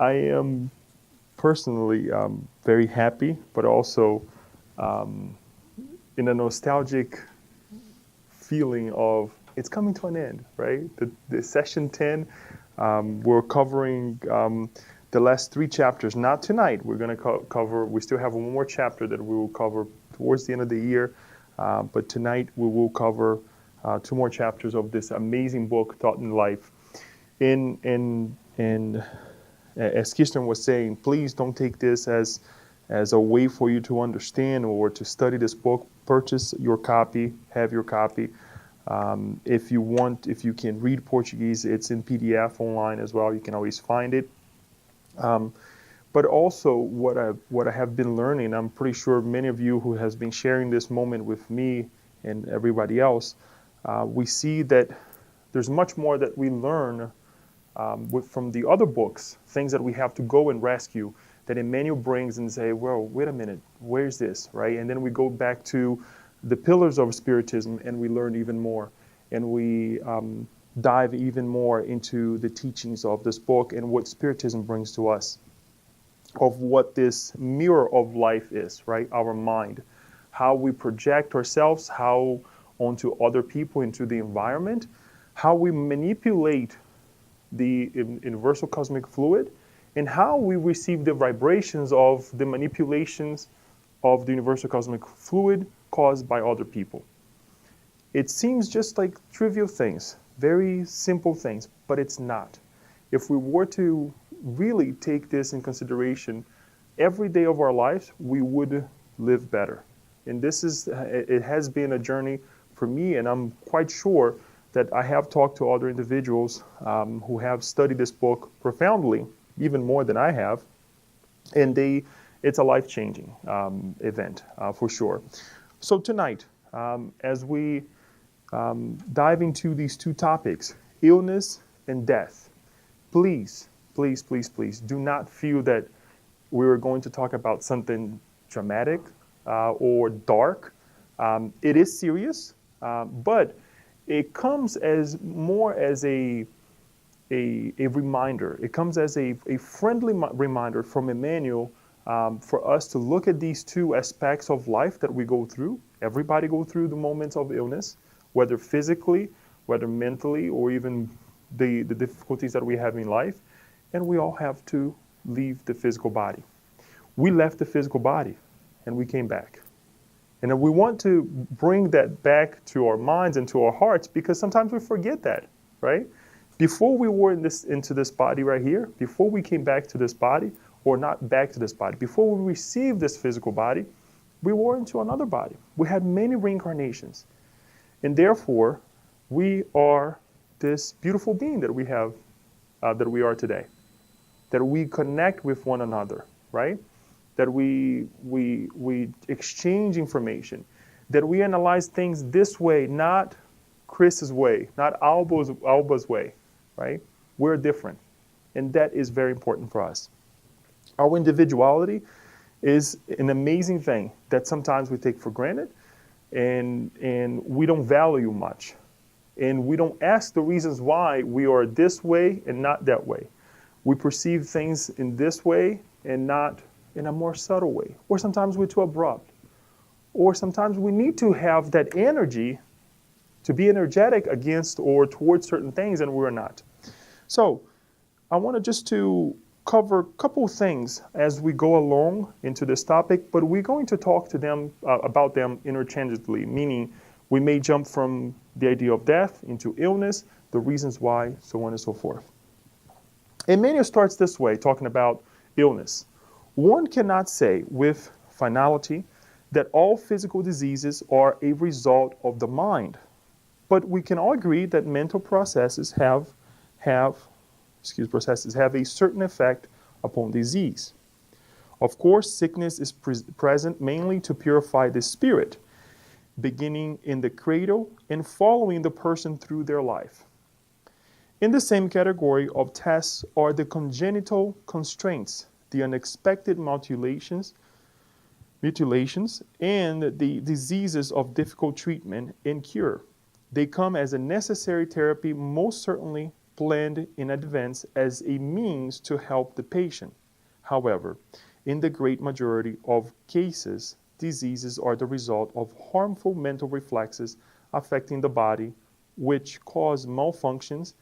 I am personally very happy, but also in a nostalgic feeling of it's coming to an end, right? The session 10, we're covering the last three chapters. Not tonight. We're going to cover, we still have one more chapter that we will cover towards the end of the year. But tonight we will cover two more chapters of this amazing book, Taught in Life. And as Kirsten was saying, please don't take this as a way for you to understand or to study this book. Purchase your copy, have your copy. If you want, if you can read Portuguese, it's in PDF online as well. You can always find it. But also what I have been learning, I'm pretty sure many of you who has been sharing this moment with me and everybody else, we see that there's much more that we learn from the other books, things that we have to go and rescue, that Emmanuel brings and say, well, wait a minute, where's this, right? And then we go back to the pillars of Spiritism and we learn even more. And we dive even more into the teachings of this book and what Spiritism brings to us, of what this mirror of life is, right? Our mind, how we project ourselves, how onto other people, into the environment, how we manipulate the universal cosmic fluid, and how we receive the vibrations of the manipulations of the universal cosmic fluid caused by other people. It seems just like trivial things, very simple things, but it's not. If we were to really take this in consideration every day of our lives, we would live better. And it has been a journey for me, and I'm quite sure that I have talked to other individuals who have studied this book profoundly, even more than I have, and it's a life-changing event for sure. So tonight, as we dive into these two topics, illness and death, please, please, please, please do not feel that we're going to talk about something dramatic or dark. It is serious, but it comes as more as a reminder. It comes as a friendly reminder from Emmanuel for us to look at these two aspects of life that we go through. Everybody go through the moments of illness, whether physically, whether mentally, or even the difficulties that we have in life. And we all have to leave the physical body. We left the physical body and we came back. And we want to bring that back to our minds and to our hearts, because sometimes we forget that, right? Before we were into this body right here, before we came back to this body, or not back to this body, before we received this physical body, we were into another body. We had many reincarnations. And therefore, we are this beautiful being that we have, that we are today. That we connect with one another, right? That we exchange information, that we analyze things this way, not Chris's way, not Alba's way, right? We're different, and that is very important for us. Our individuality is an amazing thing that sometimes we take for granted, and we don't value much, and we don't ask the reasons why we are this way and not that way. We perceive things in this way and not in a more subtle way. Or sometimes we're too abrupt. Or sometimes we need to have that energy to be energetic against or towards certain things, and we're not. So I want just to cover a couple of things as we go along into this topic, but we're going to talk to them about them interchangeably, meaning we may jump from the idea of death into illness, the reasons why, so on and so forth. Emmanuel starts this way, talking about illness. One cannot say with finality that all physical diseases are a result of the mind, but we can all agree that mental processes have a certain effect upon disease. Of course, sickness is present mainly to purify the spirit, beginning in the cradle and following the person through their life. In the same category of tests are the congenital constraints, the unexpected mutilations, and the diseases of difficult treatment and cure. They come as a necessary therapy, most certainly planned in advance as a means to help the patient. However, in the great majority of cases, diseases are the result of harmful mental reflexes affecting the body, which cause malfunctions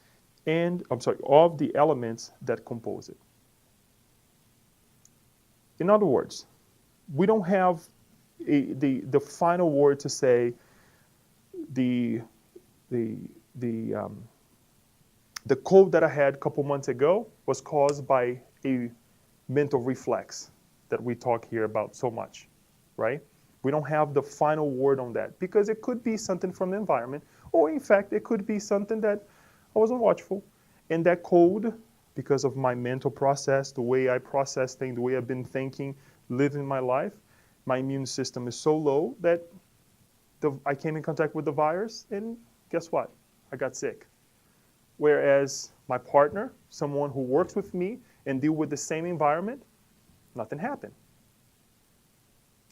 of the elements that compose it. In other words, we don't have the final word to say the cold that I had a couple months ago was caused by a mental reflex that we talk here about so much, right? We don't have the final word on that because it could be something from the environment, or in fact, it could be something that I wasn't watchful. And that cold, because of my mental process, the way I process things, the way I've been thinking, living my life, my immune system is so low that I came in contact with the virus, and guess what? I got sick. Whereas my partner, someone who works with me and deal with the same environment, nothing happened.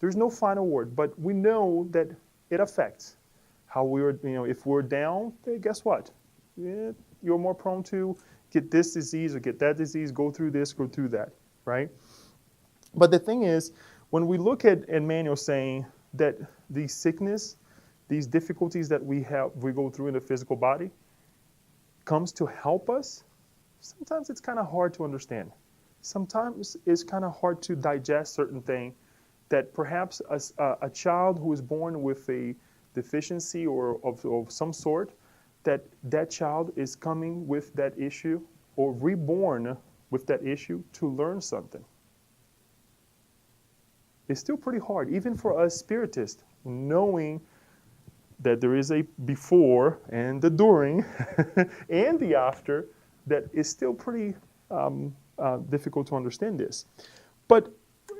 There's no final word, but we know that it affects how we're, if we're down, then guess what? Yeah, you're more prone to get this disease or get that disease, go through this, go through that, right? But the thing is, when we look at Emmanuel saying that these sickness, these difficulties that we go through in the physical body, comes to help us, sometimes it's kind of hard to understand. Sometimes it's kind of hard to digest certain things that perhaps a child who is born with a deficiency or of some sort, that child is coming with that issue or reborn with that issue to learn something. It's still pretty hard, even for us spiritists, knowing that there is a before and the during and the after, that is still pretty difficult to understand this. But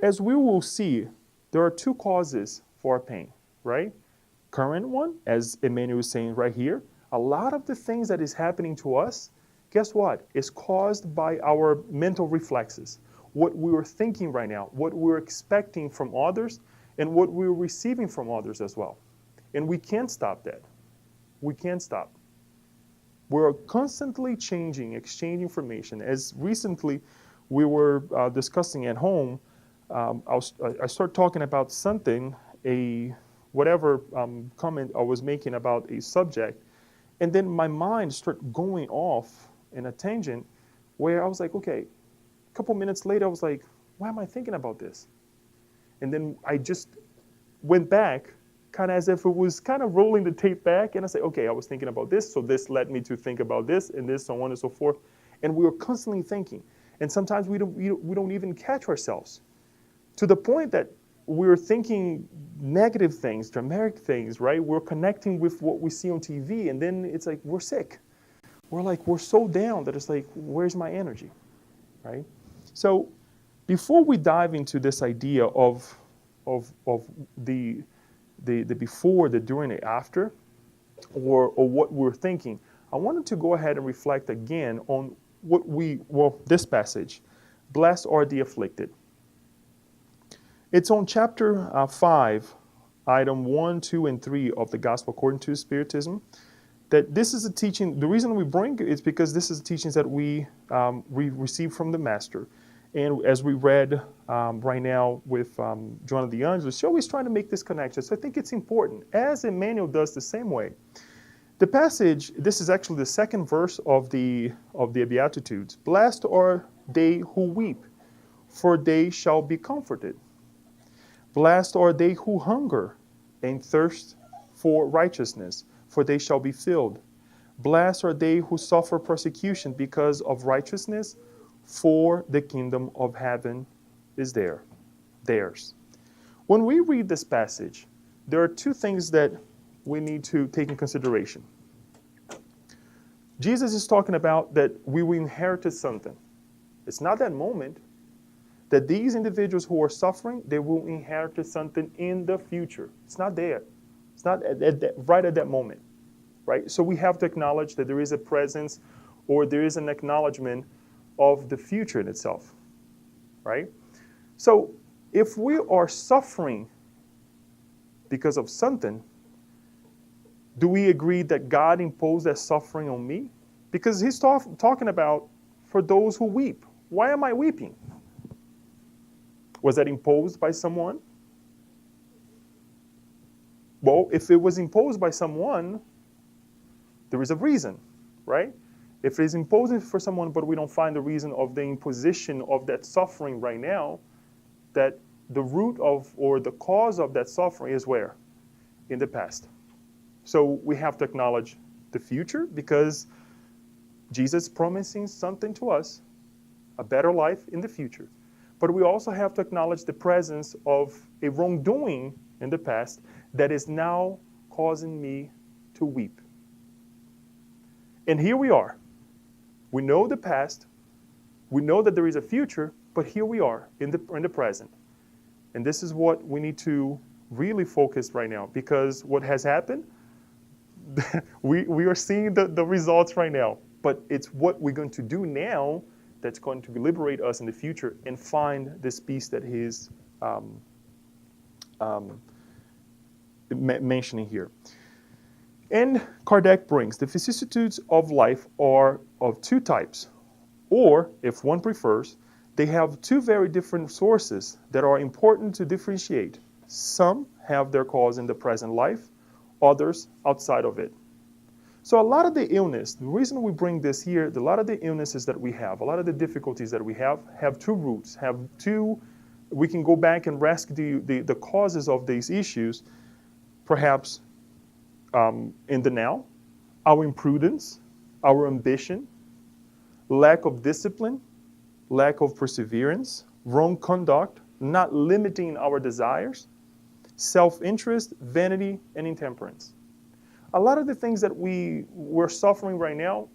as we will see, there are two causes for our pain, right? Current one, as Emmanuel is saying right here, a lot of the things that is happening to us, guess what? Is caused by our mental reflexes. What we are thinking right now, what we're expecting from others, and what we're receiving from others as well. And we can't stop that. We can't stop. We're constantly changing, exchanging information. As recently we were discussing at home, I started talking about something, whatever comment I was making about a subject, and then my mind started going off in a tangent where I was like, okay, a couple minutes later I was like, why am I thinking about this? And then I just went back, kind of as if it was kind of rolling the tape back, and I said, okay, I was thinking about this, so this led me to think about this, and this, so on and so forth. And we were constantly thinking. And sometimes we don't even catch ourselves, to the point that we're thinking negative things, dramatic things, right? We're connecting with what we see on TV, and then it's like we're sick. We're so down that it's like, where's my energy, right? So before we dive into this idea of the before, the during, the after, or what we're thinking, I wanted to go ahead and reflect again on this passage, blessed are the afflicted. It's on chapter 5, item 1, 2, and 3 of the Gospel according to Spiritism, that this is a teaching. The reason we bring it is because this is the teachings that we received from the Master. And as we read right now with John of the Angelus, she's always trying to make this connection. So I think it's important, as Emmanuel does the same way. The passage, this is actually the second verse of the Beatitudes. Blessed are they who weep, for they shall be comforted. Blessed are they who hunger and thirst for righteousness, for they shall be filled. Blessed are they who suffer persecution because of righteousness, for the kingdom of heaven is theirs. When we read this passage, there are two things that we need to take in consideration. Jesus is talking about that we will inherit something. It's not that moment, that these individuals who are suffering, they will inherit something in the future. It's not there. It's not right at that moment, right? So we have to acknowledge that there is a presence, or there is an acknowledgement of the future in itself, right? So if we are suffering because of something, do we agree that God imposed that suffering on me? Because he's talking about for those who weep. Why am I weeping? Was that imposed by someone? Well, if it was imposed by someone, there is a reason, right? If it's imposed for someone, but we don't find the reason of the imposition of that suffering right now, that the root of or the cause of that suffering is where? In the past. So we have to acknowledge the future because Jesus is promising something to us, a better life in the future. But we also have to acknowledge the presence of a wrongdoing in the past that is now causing me to weep. And here we are. We know the past. We know that there is a future, but here we are in the present. And this is what we need to really focus right now, because what has happened, we are seeing the results right now. But it's what we're going to do now that's going to liberate us in the future and find this peace that he's mentioning here. And Kardec brings the vicissitudes of life are of two types, or if one prefers, they have two very different sources that are important to differentiate. Some have their cause in the present life, others outside of it. So a lot of the illness, the reason we bring this here, a lot of the illnesses that we have, a lot of the difficulties that we have two roots, we can go back and rescue the causes of these issues, perhaps in the now, our imprudence, our ambition, lack of discipline, lack of perseverance, wrong conduct, not limiting our desires, self-interest, vanity, and intemperance. A lot of the things that we're suffering right now,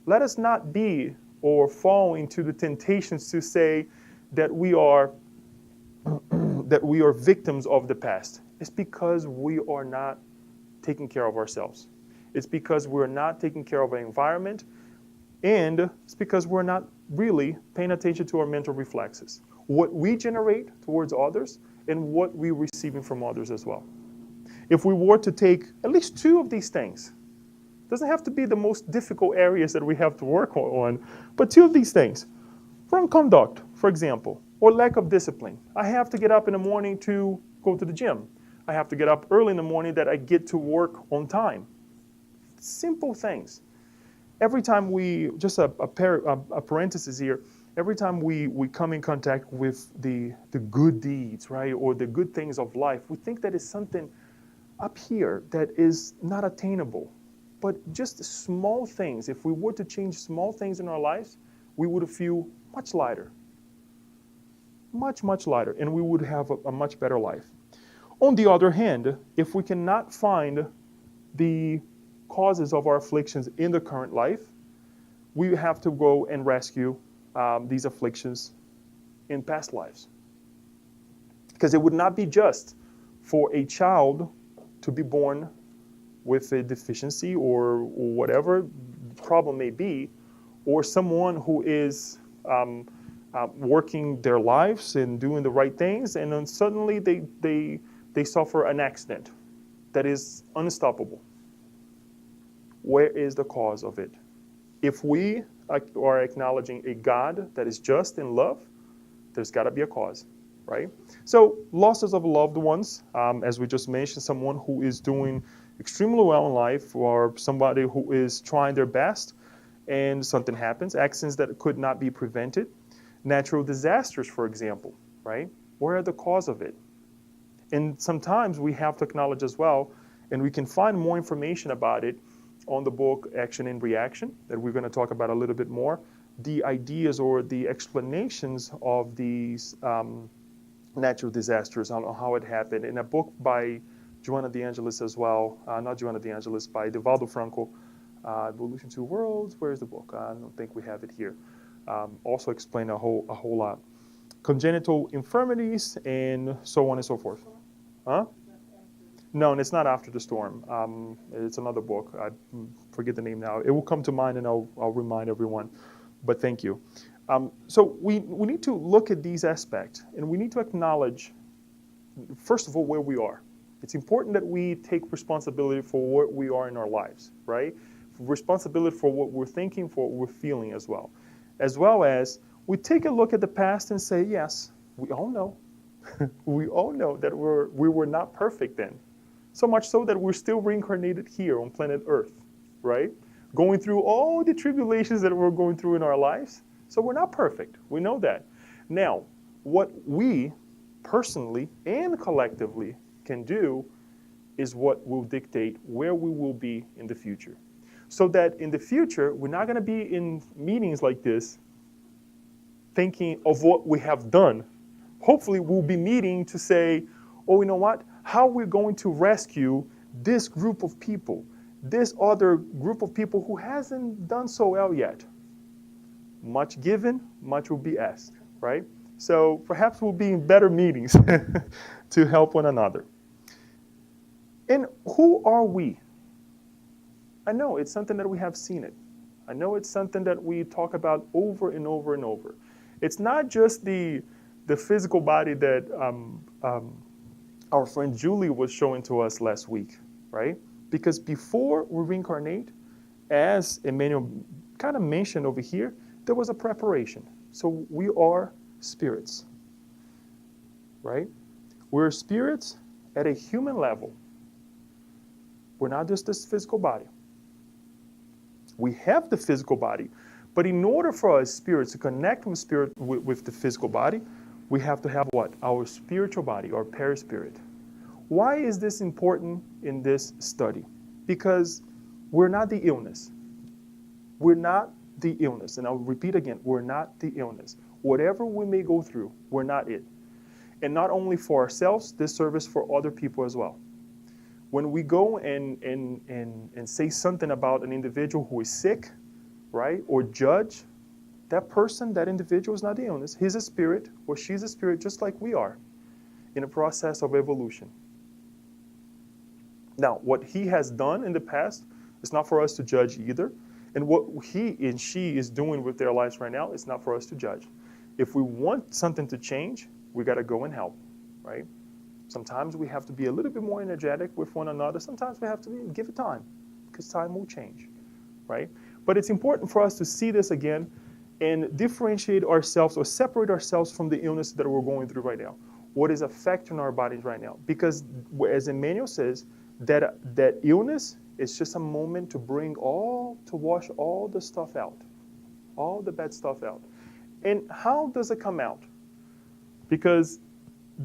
let us not be or fall into the temptations to say that we are victims of the past. It's because we are not taking care of ourselves. It's because we're not taking care of our environment, and it's because we're not really paying attention to our mental reflexes. What we generate towards others and what we're receiving from others as well. If we were to take at least two of these things, it doesn't have to be the most difficult areas that we have to work on, but two of these things. Wrong conduct, for example, or lack of discipline. I have to get up in the morning to go to the gym. I have to get up early in the morning that I get to work on time. Simple things. Every time we, just a parenthesis here, every time we come in contact with the good deeds, right, or the good things of life, we think that is something up here that is not attainable. But just small things, if we were to change small things in our lives, we would feel much lighter. Much, much lighter, and we would have a much better life. On the other hand, if we cannot find the causes of our afflictions in the current life, we have to go and rescue these afflictions in past lives. Because it would not be just for a child to be born with a deficiency or whatever the problem may be, or someone who is working their lives and doing the right things, and then suddenly they suffer an accident that is unstoppable. Where is the cause of it? If we are acknowledging a God that is just and love, there's got to be a cause, right? So losses of loved ones, as we just mentioned, someone who is doing extremely well in life, or somebody who is trying their best and something happens, accidents that could not be prevented, natural disasters, for example, right? Where are the cause of it? And sometimes we have to acknowledge as well, and we can find more information about it on the book Action and Reaction, that we're going to talk about a little bit more, the ideas or the explanations of these natural disasters, on how it happened. In a book by Joana de Angelis as well, not Joana de Angelis, by Divaldo Franco, Evolution to Worlds. Where's the book? I don't think we have it here. Also explain a whole lot. Congenital infirmities and so on and so forth. Huh? No, and it's not After the Storm. It's another book. I forget the name now. It will come to mind, and I'll remind everyone. But thank you. So we need to look at these aspects, and we need to acknowledge, first of all, where we are. It's important that we take responsibility for where we are in our lives, right? responsibility for what we're thinking, for what we're feeling as well. As well as we take a look at the past and say, yes, we all know. We all know that we were not perfect then. So much so that we're still reincarnated here on planet Earth, right? Going through all the tribulations that we're going through in our lives. So we're not perfect. We know that. Now, what we personally and collectively can do is what will dictate where we will be in the future. So that in the future, we're not going to be in meetings like this thinking of what we have done. Hopefully, we'll be meeting to say, oh, you know what? How we're going to rescue this group of people, this other group of people who hasn't done so well yet. Much given, much will be asked, right? So perhaps we'll be in better meetings to help one another. And who are we? I know it's something that we have seen it. I know it's something that we talk about over and over and over. It's not just the physical body that our friend Julie was showing to us last week, right? Because before we reincarnate, as Emmanuel kind of mentioned over here, there was a preparation. So we are spirits, right? We're spirits at a human level. We're not just this physical body. We have the physical body, but in order for our spirits to connect with the physical body, we have to have what? Our spiritual body, or perispirit. Why is this important in this study? Because we're not the illness. We're not the illness. And I'll repeat again, we're not the illness. Whatever we may go through, we're not it. And not only for ourselves, this serves for other people as well. When we go and say something about an individual who is sick, right, or judge, that person, that individual is not the illness. He's a spirit, or she's a spirit, just like we are, in a process of evolution. Now, what he has done in the past is not for us to judge either. And what he and she is doing with their lives right now, it's not for us to judge. If we want something to change, we got to go and help, right? Sometimes we have to be a little bit more energetic with one another. Sometimes we have to give it time, because time will change, right? But it's important for us to see this again and differentiate ourselves or separate ourselves from the illness that we're going through right now. What is affecting our bodies right now? Because as Emmanuel says, that illness is just a moment to wash all the stuff out, all the bad stuff out. And how does it come out? Because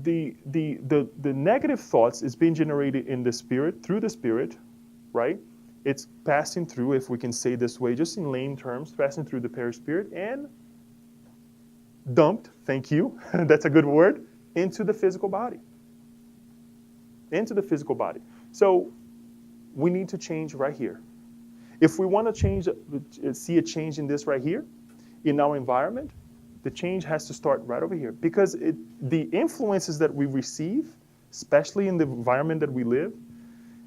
the negative thoughts is being generated in the spirit, through the spirit, right? It's passing through, if we can say this way, just in lame terms, passing through the perispirit and dumped, thank you, that's a good word, into the physical body. Into the physical body. So we need to change right here. If we want to see a change in this right here, in our environment, the change has to start right over here. Because the influences that we receive, especially in the environment that we live,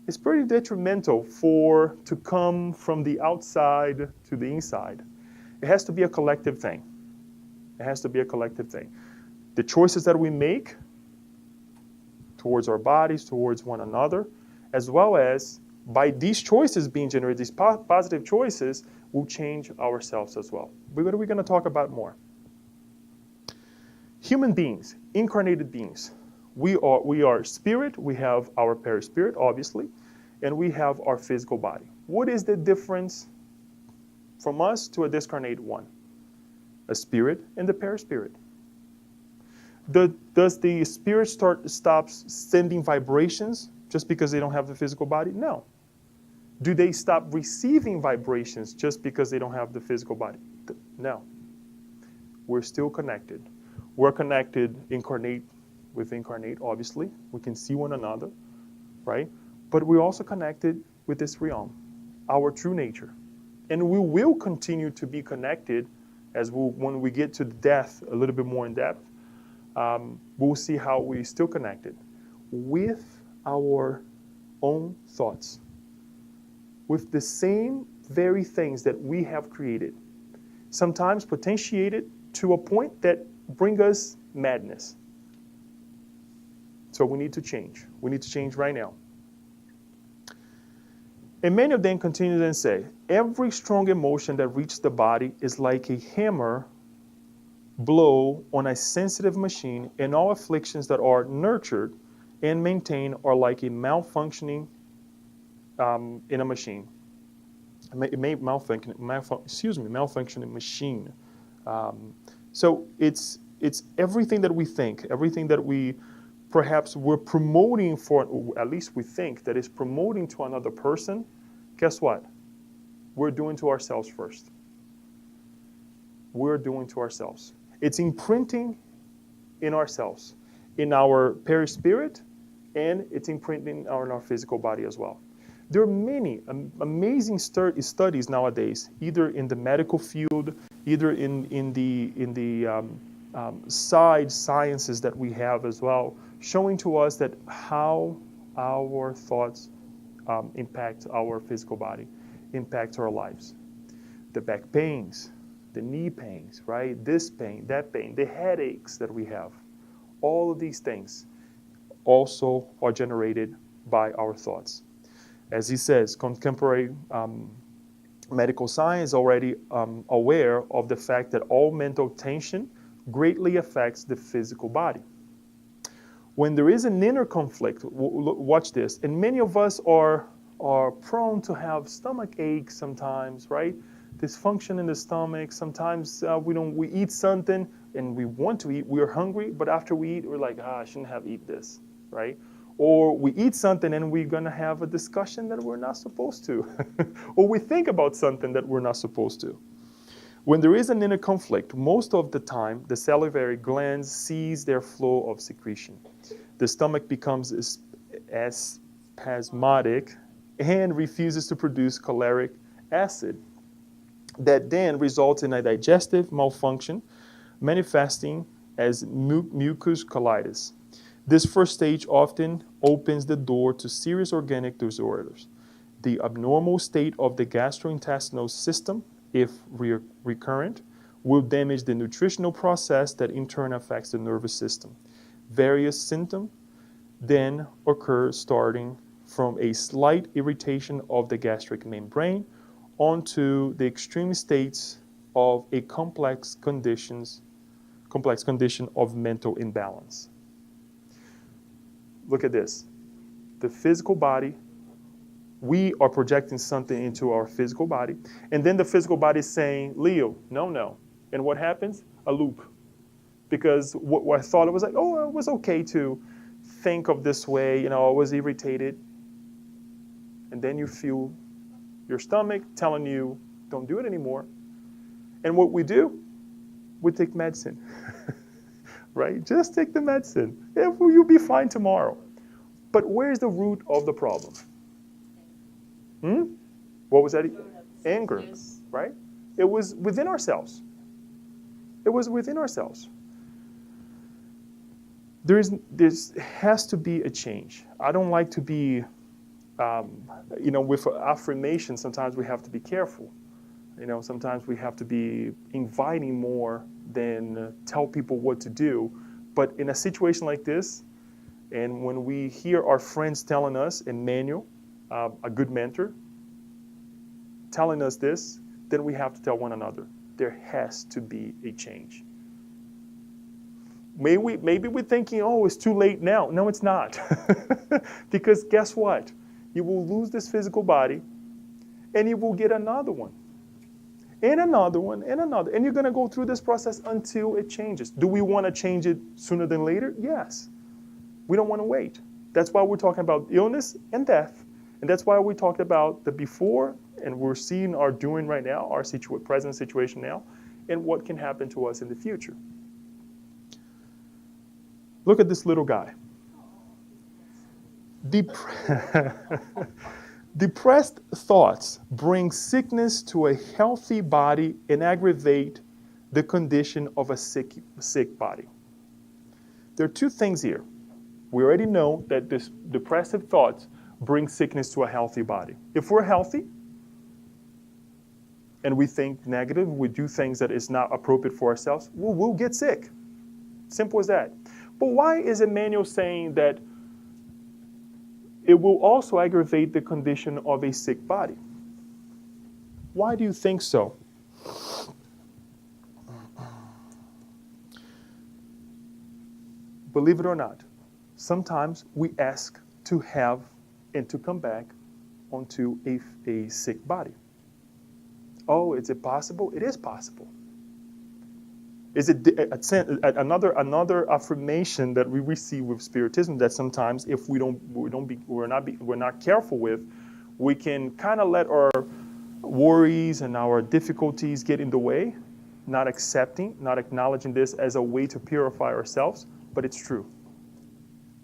is pretty detrimental to come from the outside to the inside. It has to be a collective thing. It has to be a collective thing. The choices that we make towards our bodies, towards one another, as well as by these choices being generated, these positive choices, will change ourselves as well. What are we going to talk about more? Human beings, incarnated beings. We are spirit, we have our perispirit, obviously, and we have our physical body. What is the difference from us to a discarnate one? A spirit and the perispirit. Does the spirit stop sending vibrations just because they don't have the physical body? No. Do they stop receiving vibrations just because they don't have the physical body? No. We're still connected. We're connected incarnate with incarnate, obviously. We can see one another, right? But we're also connected with this realm, our true nature. And we will continue to be connected when we get to death a little bit more in depth. We'll see how we're still connected with our own thoughts, with the same very things that we have created, sometimes potentiated to a point that bring us madness. So we need to change. We need to change right now. Emmanuel then continues and say, every strong emotion that reaches the body is like a hammer blow on a sensitive machine, and all afflictions that are nurtured and maintained are like a malfunctioning in a machine. Malfunctioning machine. So it's everything that we think, everything that we perhaps we're promoting for, or at least we think that is promoting to another person. Guess what? We're doing to ourselves first. We're doing to ourselves. It's imprinting in ourselves, in our perispirit, and it's imprinting on our physical body as well. There are many amazing studies nowadays, either in the medical field, either in the side sciences that we have as well, showing to us that how our thoughts impact our physical body, impact our lives. The back pains, the knee pains, right? This pain, that pain, the headaches that we have, all of these things also are generated by our thoughts. As he says, contemporary medical science is already aware of the fact that all mental tension greatly affects the physical body. When there is an inner conflict, watch this, and many of us are prone to have stomach aches sometimes, right? Dysfunction in the stomach. Sometimes we eat something and we want to eat, we're hungry, but after we eat, we're like, I shouldn't have eaten this, right? Or we eat something and we're going to have a discussion that we're not supposed to. Or we think about something that we're not supposed to. When there is an inner conflict, most of the time, the salivary glands cease their flow of secretion. The stomach becomes spasmodic and refuses to produce choleric acid. That then results in a digestive malfunction, manifesting as mucus colitis. This first stage often opens the door to serious organic disorders. The abnormal state of the gastrointestinal system, if recurrent, will damage the nutritional process that in turn affects the nervous system. Various symptoms then occur, starting from a slight irritation of the gastric membrane onto the extreme states of a complex condition of mental imbalance. Look at this. The physical body, we are projecting something into our physical body, and then the physical body is saying, Leo, no. And what happens? A loop. Because what I thought it was like, it was okay to think of this way, I was irritated. And then you feel your stomach telling you, don't do it anymore. And what we do, we take medicine. Right? Just take the medicine. You'll be fine tomorrow. But where's the root of the problem? What was that? Anger, right? It was within ourselves. It was within ourselves. There has to be a change. I don't like to be, with affirmation, sometimes we have to be careful. Sometimes we have to be inviting more than tell people what to do. But in a situation like this, and when we hear our friends telling us, Emmanuel, a good mentor, telling us this, then we have to tell one another, there has to be a change. Maybe we're thinking, it's too late now. No, it's not. Because guess what? You will lose this physical body, and you will get another one. And another one, and another. And you're going to go through this process until it changes. Do we want to change it sooner than later? Yes. We don't want to wait. That's why we're talking about illness and death. And that's why we talked about the before, and we're seeing our doing right now, our present situation now, and what can happen to us in the future. Look at this little guy. Depressed thoughts bring sickness to a healthy body and aggravate the condition of a sick body. There are two things here. We already know that this depressive thoughts bring sickness to a healthy body. If we're healthy and we think negative, we do things that is not appropriate for ourselves, we'll get sick. Simple as that. But why is Emmanuel saying that it will also aggravate the condition of a sick body. Why do you think so? Believe it or not, sometimes we ask to have and to come back onto a sick body. Oh, is it possible? It is possible. Is it another affirmation that we receive with Spiritism that sometimes if we're not careful with, we can kind of let our worries and our difficulties get in the way, not accepting, not acknowledging this as a way to purify ourselves, but it's true.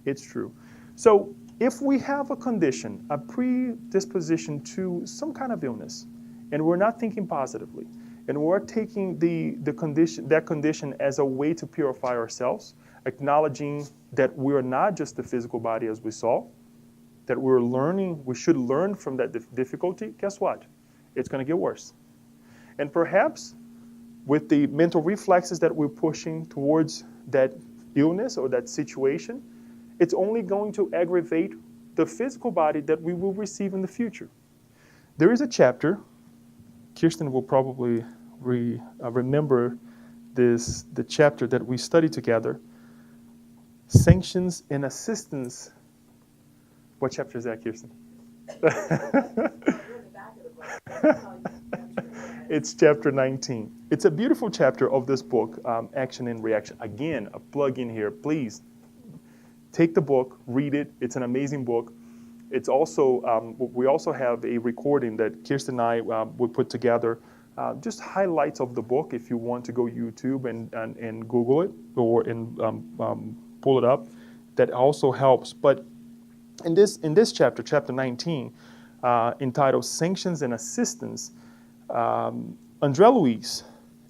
It's true. So if we have a condition, a predisposition to some kind of illness, and we're not thinking positively, and we're taking that condition as a way to purify ourselves, acknowledging that we are not just the physical body as we saw, that we should learn from that difficulty, guess what? It's going to get worse. And perhaps with the mental reflexes that we're pushing towards that illness or that situation, it's only going to aggravate the physical body that we will receive in the future. There is a chapter, Kirsten will probably remember the chapter that we studied together, Sanctions and Assistance. What chapter is that, Kirsten? It's chapter 19. It's a beautiful chapter of this book, Action and Reaction. Again, a plug in here. Please take the book, read it. It's an amazing book. It's also, we also have a recording that Kirsten and I would put together, just highlights of the book if you want to go YouTube and Google it or pull it up. That also helps. But in this chapter, chapter 19, entitled Sanctions and Assistance, André Luiz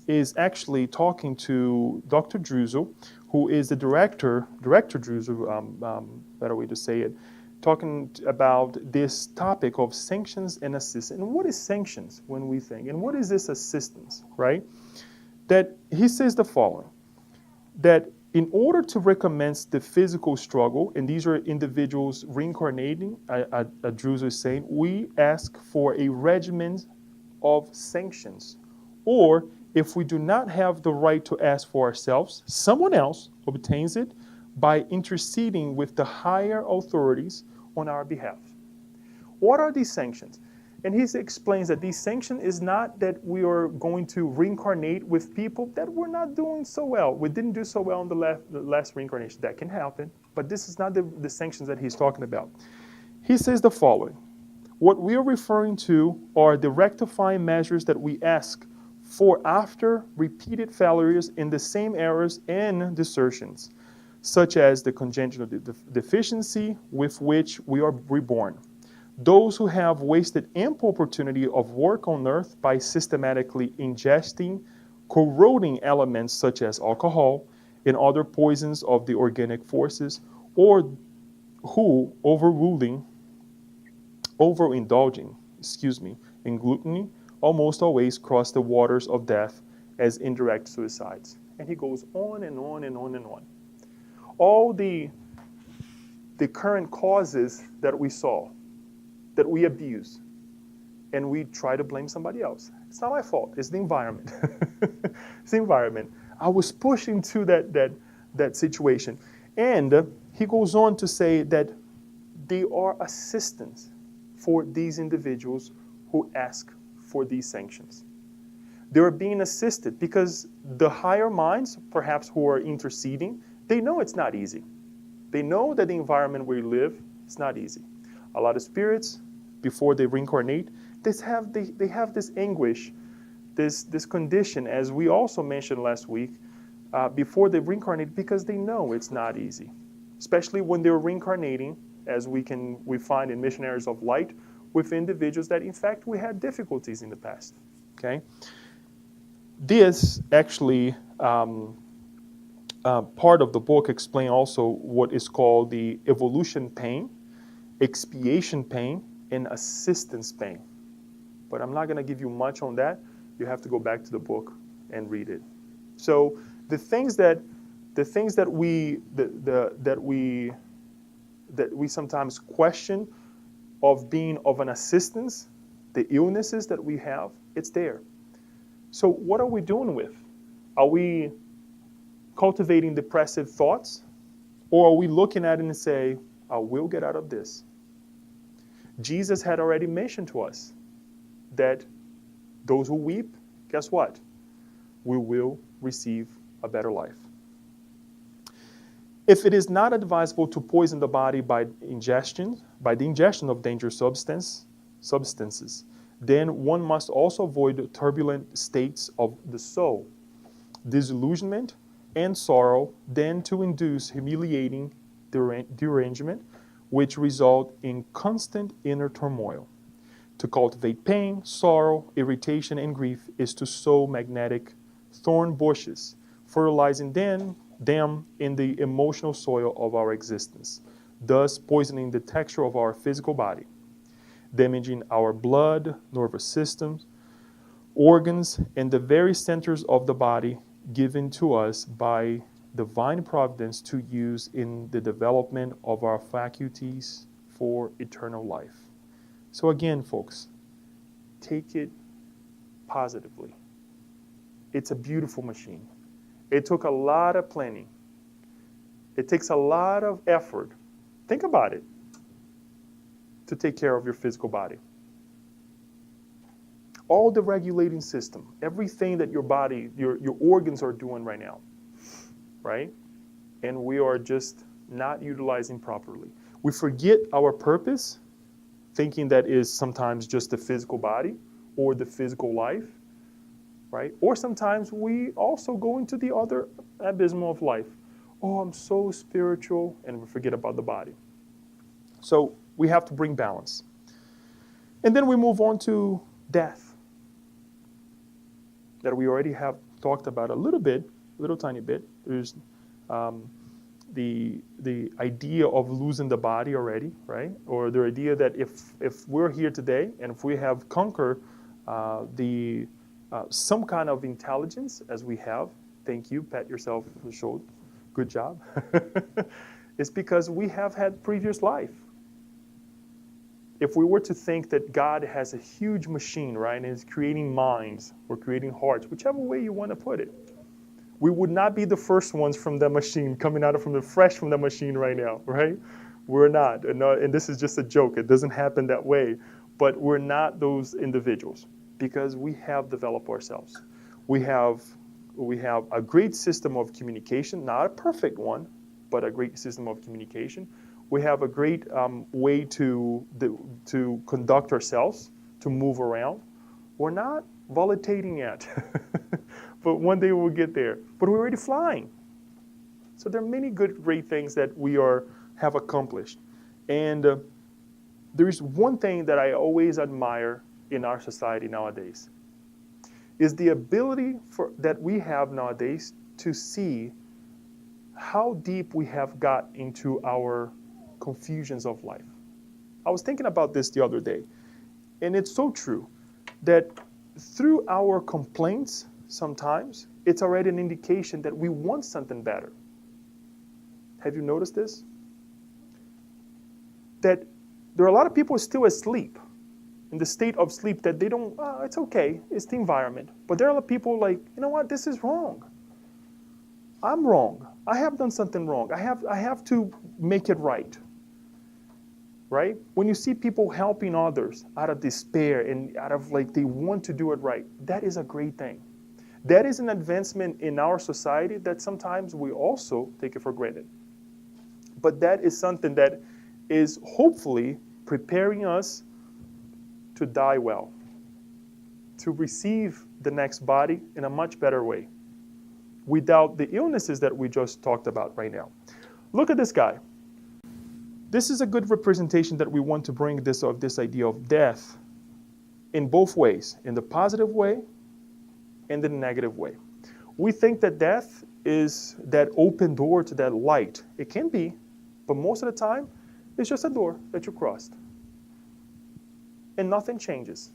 is actually talking to Dr. Druzel, who is the Director Druzel, better way to say it, talking about this topic of sanctions and assistance. And what is sanctions when we think? And what is this assistance, right? That he says the following, that in order to recommence the physical struggle, and these are individuals reincarnating, Druzel is saying, we ask for a regimen of sanctions. Or if we do not have the right to ask for ourselves, someone else obtains it by interceding with the higher authorities on our behalf. What are these sanctions? And he explains that these sanctions is not that we are going to reincarnate with people that we're not doing so well. We didn't do so well in the last reincarnation. That can happen, but this is not the sanctions that he's talking about. He says the following. What we are referring to are the rectifying measures that we ask for after repeated failures in the same errors and desertions, such as the congenital deficiency with which we are reborn. Those who have wasted ample opportunity of work on earth by systematically ingesting corroding elements such as alcohol and other poisons of the organic forces, or who overindulging in gluttony almost always cross the waters of death as indirect suicides. And he goes on and on and on and on. All the current causes that we saw, that we abuse, and we try to blame somebody else. It's not my fault. It's the environment. It's the environment. I was pushed into that situation. And he goes on to say that they are assistants for these individuals who ask for these sanctions. They're being assisted because the higher minds, perhaps who are interceding, they know it's not easy. They know that the environment where we live is not easy. A lot of spirits, before they reincarnate, they have this anguish, this condition, as we also mentioned last week, before they reincarnate, because they know it's not easy. Especially when they're reincarnating, as we find in Missionaries of Light, with individuals that, in fact, we had difficulties in the past. Okay. This actually part of the book explains also what is called the evolution pain, expiation pain, and assistance pain. But I'm not going to give you much on that. You have to go back to the book and read it. So the things that we that we sometimes question of being of an assistance, the illnesses that we have, it's there. So what are we doing with? Are we cultivating depressive thoughts? Or are we looking at it and say, I will get out of this? Jesus had already mentioned to us that those who weep, guess what? We will receive a better life. If it is not advisable to poison the body by the ingestion of dangerous substances, then one must also avoid turbulent states of the soul, disillusionment and sorrow, than to induce humiliating derangement, which result in constant inner turmoil. To cultivate pain, sorrow, irritation, and grief is to sow magnetic thorn bushes, fertilizing them in the emotional soil of our existence, thus poisoning the texture of our physical body, damaging our blood, nervous systems, organs, and the very centers of the body given to us by divine providence to use in the development of our faculties for eternal life. So again, folks, take it positively. It's a beautiful machine. It took a lot of planning. It takes a lot of effort. Think about it, to take care of your physical body. All the regulating system, everything that your body, your organs are doing right now, right? And we are just not utilizing properly. We forget our purpose, thinking that is sometimes just the physical body or the physical life, right? Or sometimes we also go into the other abysmal of life. Oh, I'm so spiritual, and we forget about the body. So we have to bring balance. And then we move on to death, that we already have talked about a little tiny bit. There's the idea of losing the body already, right? Or the idea that if we're here today and if we have conquered some kind of intelligence as we have, thank you, pat yourself on the shoulder, good job. It's because we have had previous life. If we were to think that God has a huge machine, right, and is creating minds or creating hearts, whichever way you want to put it, we would not be the first ones from the machine, coming out from the machine right now, right? We're not. And this is just a joke. It doesn't happen that way. But we're not those individuals because we have developed ourselves. We have a great system of communication, not a perfect one, but a great system of communication. We have a great way to conduct ourselves, to move around. We're not volitating yet, but one day we'll get there. But we're already flying. So there are many great things that we have accomplished. And there is one thing that I always admire in our society nowadays, is the ability that we have nowadays to see how deep we have got into our confusions of life. I was thinking about this the other day, and it's so true that through our complaints, sometimes it's already an indication that we want something better. Have you noticed this? That there are a lot of people still asleep, in the state of sleep, that they don't, it's okay, it's the environment. But there are people like, you know what, this is wrong. I'm wrong. I have done something wrong. I have to make it right. Right? When you see people helping others out of despair and out of they want to do it right, that is a great thing. That is an advancement in our society that sometimes we also take it for granted. But that is something that is hopefully preparing us to die well, to receive the next body in a much better way, without the illnesses that we just talked about right now. Look at this guy. This is a good representation that we want to bring this idea of death in both ways, in the positive way and the negative way. We think that death is that open door to that light. It can be, but most of the time, it's just a door that you crossed. And nothing changes.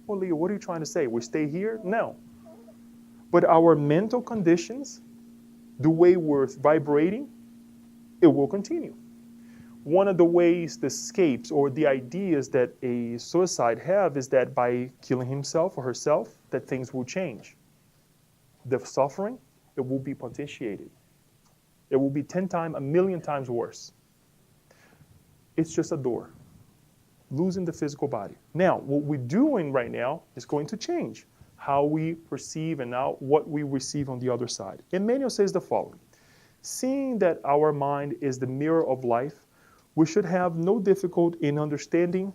Well, Leo, what are you trying to say? We stay here? No. But our mental conditions, the way we're vibrating, it will continue. one of the ways, the escapes or the ideas that a suicide have is that by killing himself or herself, that things will change. The suffering, it will be potentiated. It will be 10 times, a million times worse. It's just a door, losing the physical body. Now, what we're doing right now is going to change how we perceive and now what we receive on the other side. Emmanuel says the following: seeing that our mind is the mirror of life, we should have no difficulty in understanding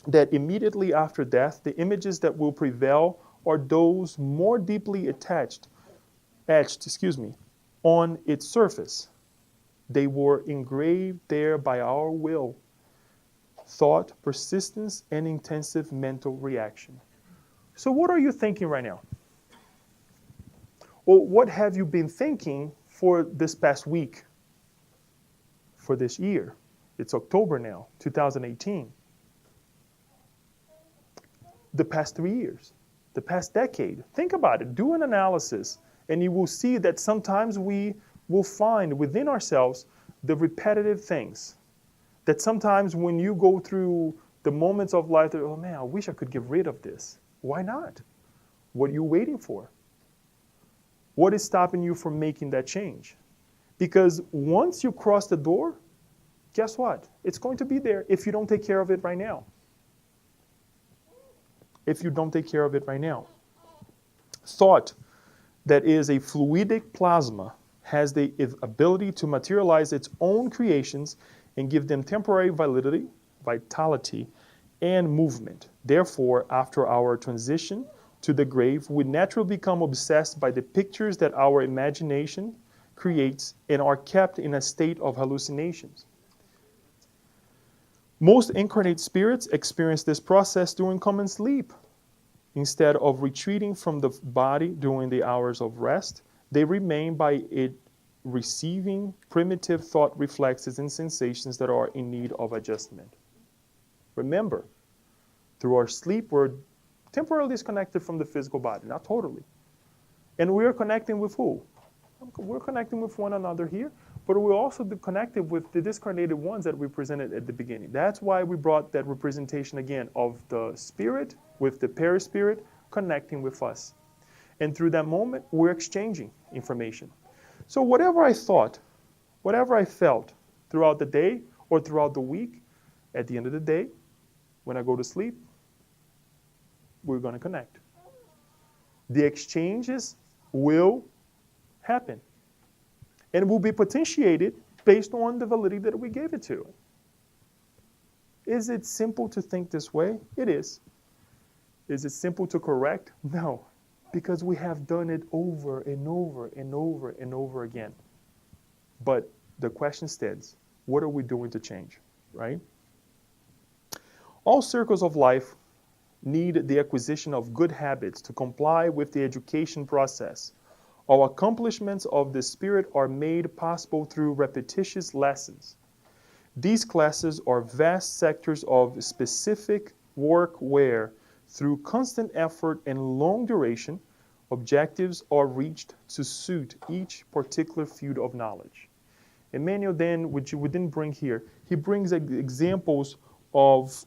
that immediately after death, the images that will prevail are those more deeply etched, on its surface. They were engraved there by our will, thought, persistence, and intensive mental reaction. So what are you thinking right now? Or what have you been thinking for this past week? For this year? It's October now, 2018. The past 3 years, the past decade. Think about it. Do an analysis, and you will see that sometimes we will find within ourselves the repetitive things. That sometimes when you go through the moments of life, that, oh man, I wish I could get rid of this. Why not? What are you waiting for? What is stopping you from making that change? Because once you cross the door, guess what? It's going to be there if you don't take care of it right now. If you don't take care of it right now. Thought that is a fluidic plasma has the ability to materialize its own creations and give them temporary vitality, and movement. Therefore, after our transition to the grave, we naturally become obsessed by the pictures that our imagination creates and are kept in a state of hallucinations. Most incarnate spirits experience this process during common sleep. Instead of retreating from the body during the hours of rest, they remain by it receiving primitive thought reflexes and sensations that are in need of adjustment. Remember, through our sleep, we're temporarily disconnected from the physical body, not totally. And we're connecting with who? We're connecting with one another here, but we're also connected with the discarnated ones that we presented at the beginning. That's why we brought that representation again of the spirit with the perispirit connecting with us. And through that moment, we're exchanging information. So whatever I thought, whatever I felt throughout the day or throughout the week, at the end of the day, when I go to sleep, we're going to connect. The exchanges will happen. And will be potentiated based on the validity that we gave it to. Is it simple to think this way? It is. Is it simple to correct? No. Because we have done it over and over and over and over again. But the question stands, what are we doing to change, right? All circles of life need the acquisition of good habits to comply with the education process. All accomplishments of the spirit are made possible through repetitious lessons. These classes are vast sectors of specific work where, through constant effort and long duration, objectives are reached to suit each particular field of knowledge. Emmanuel then, which we didn't bring here, he brings examples of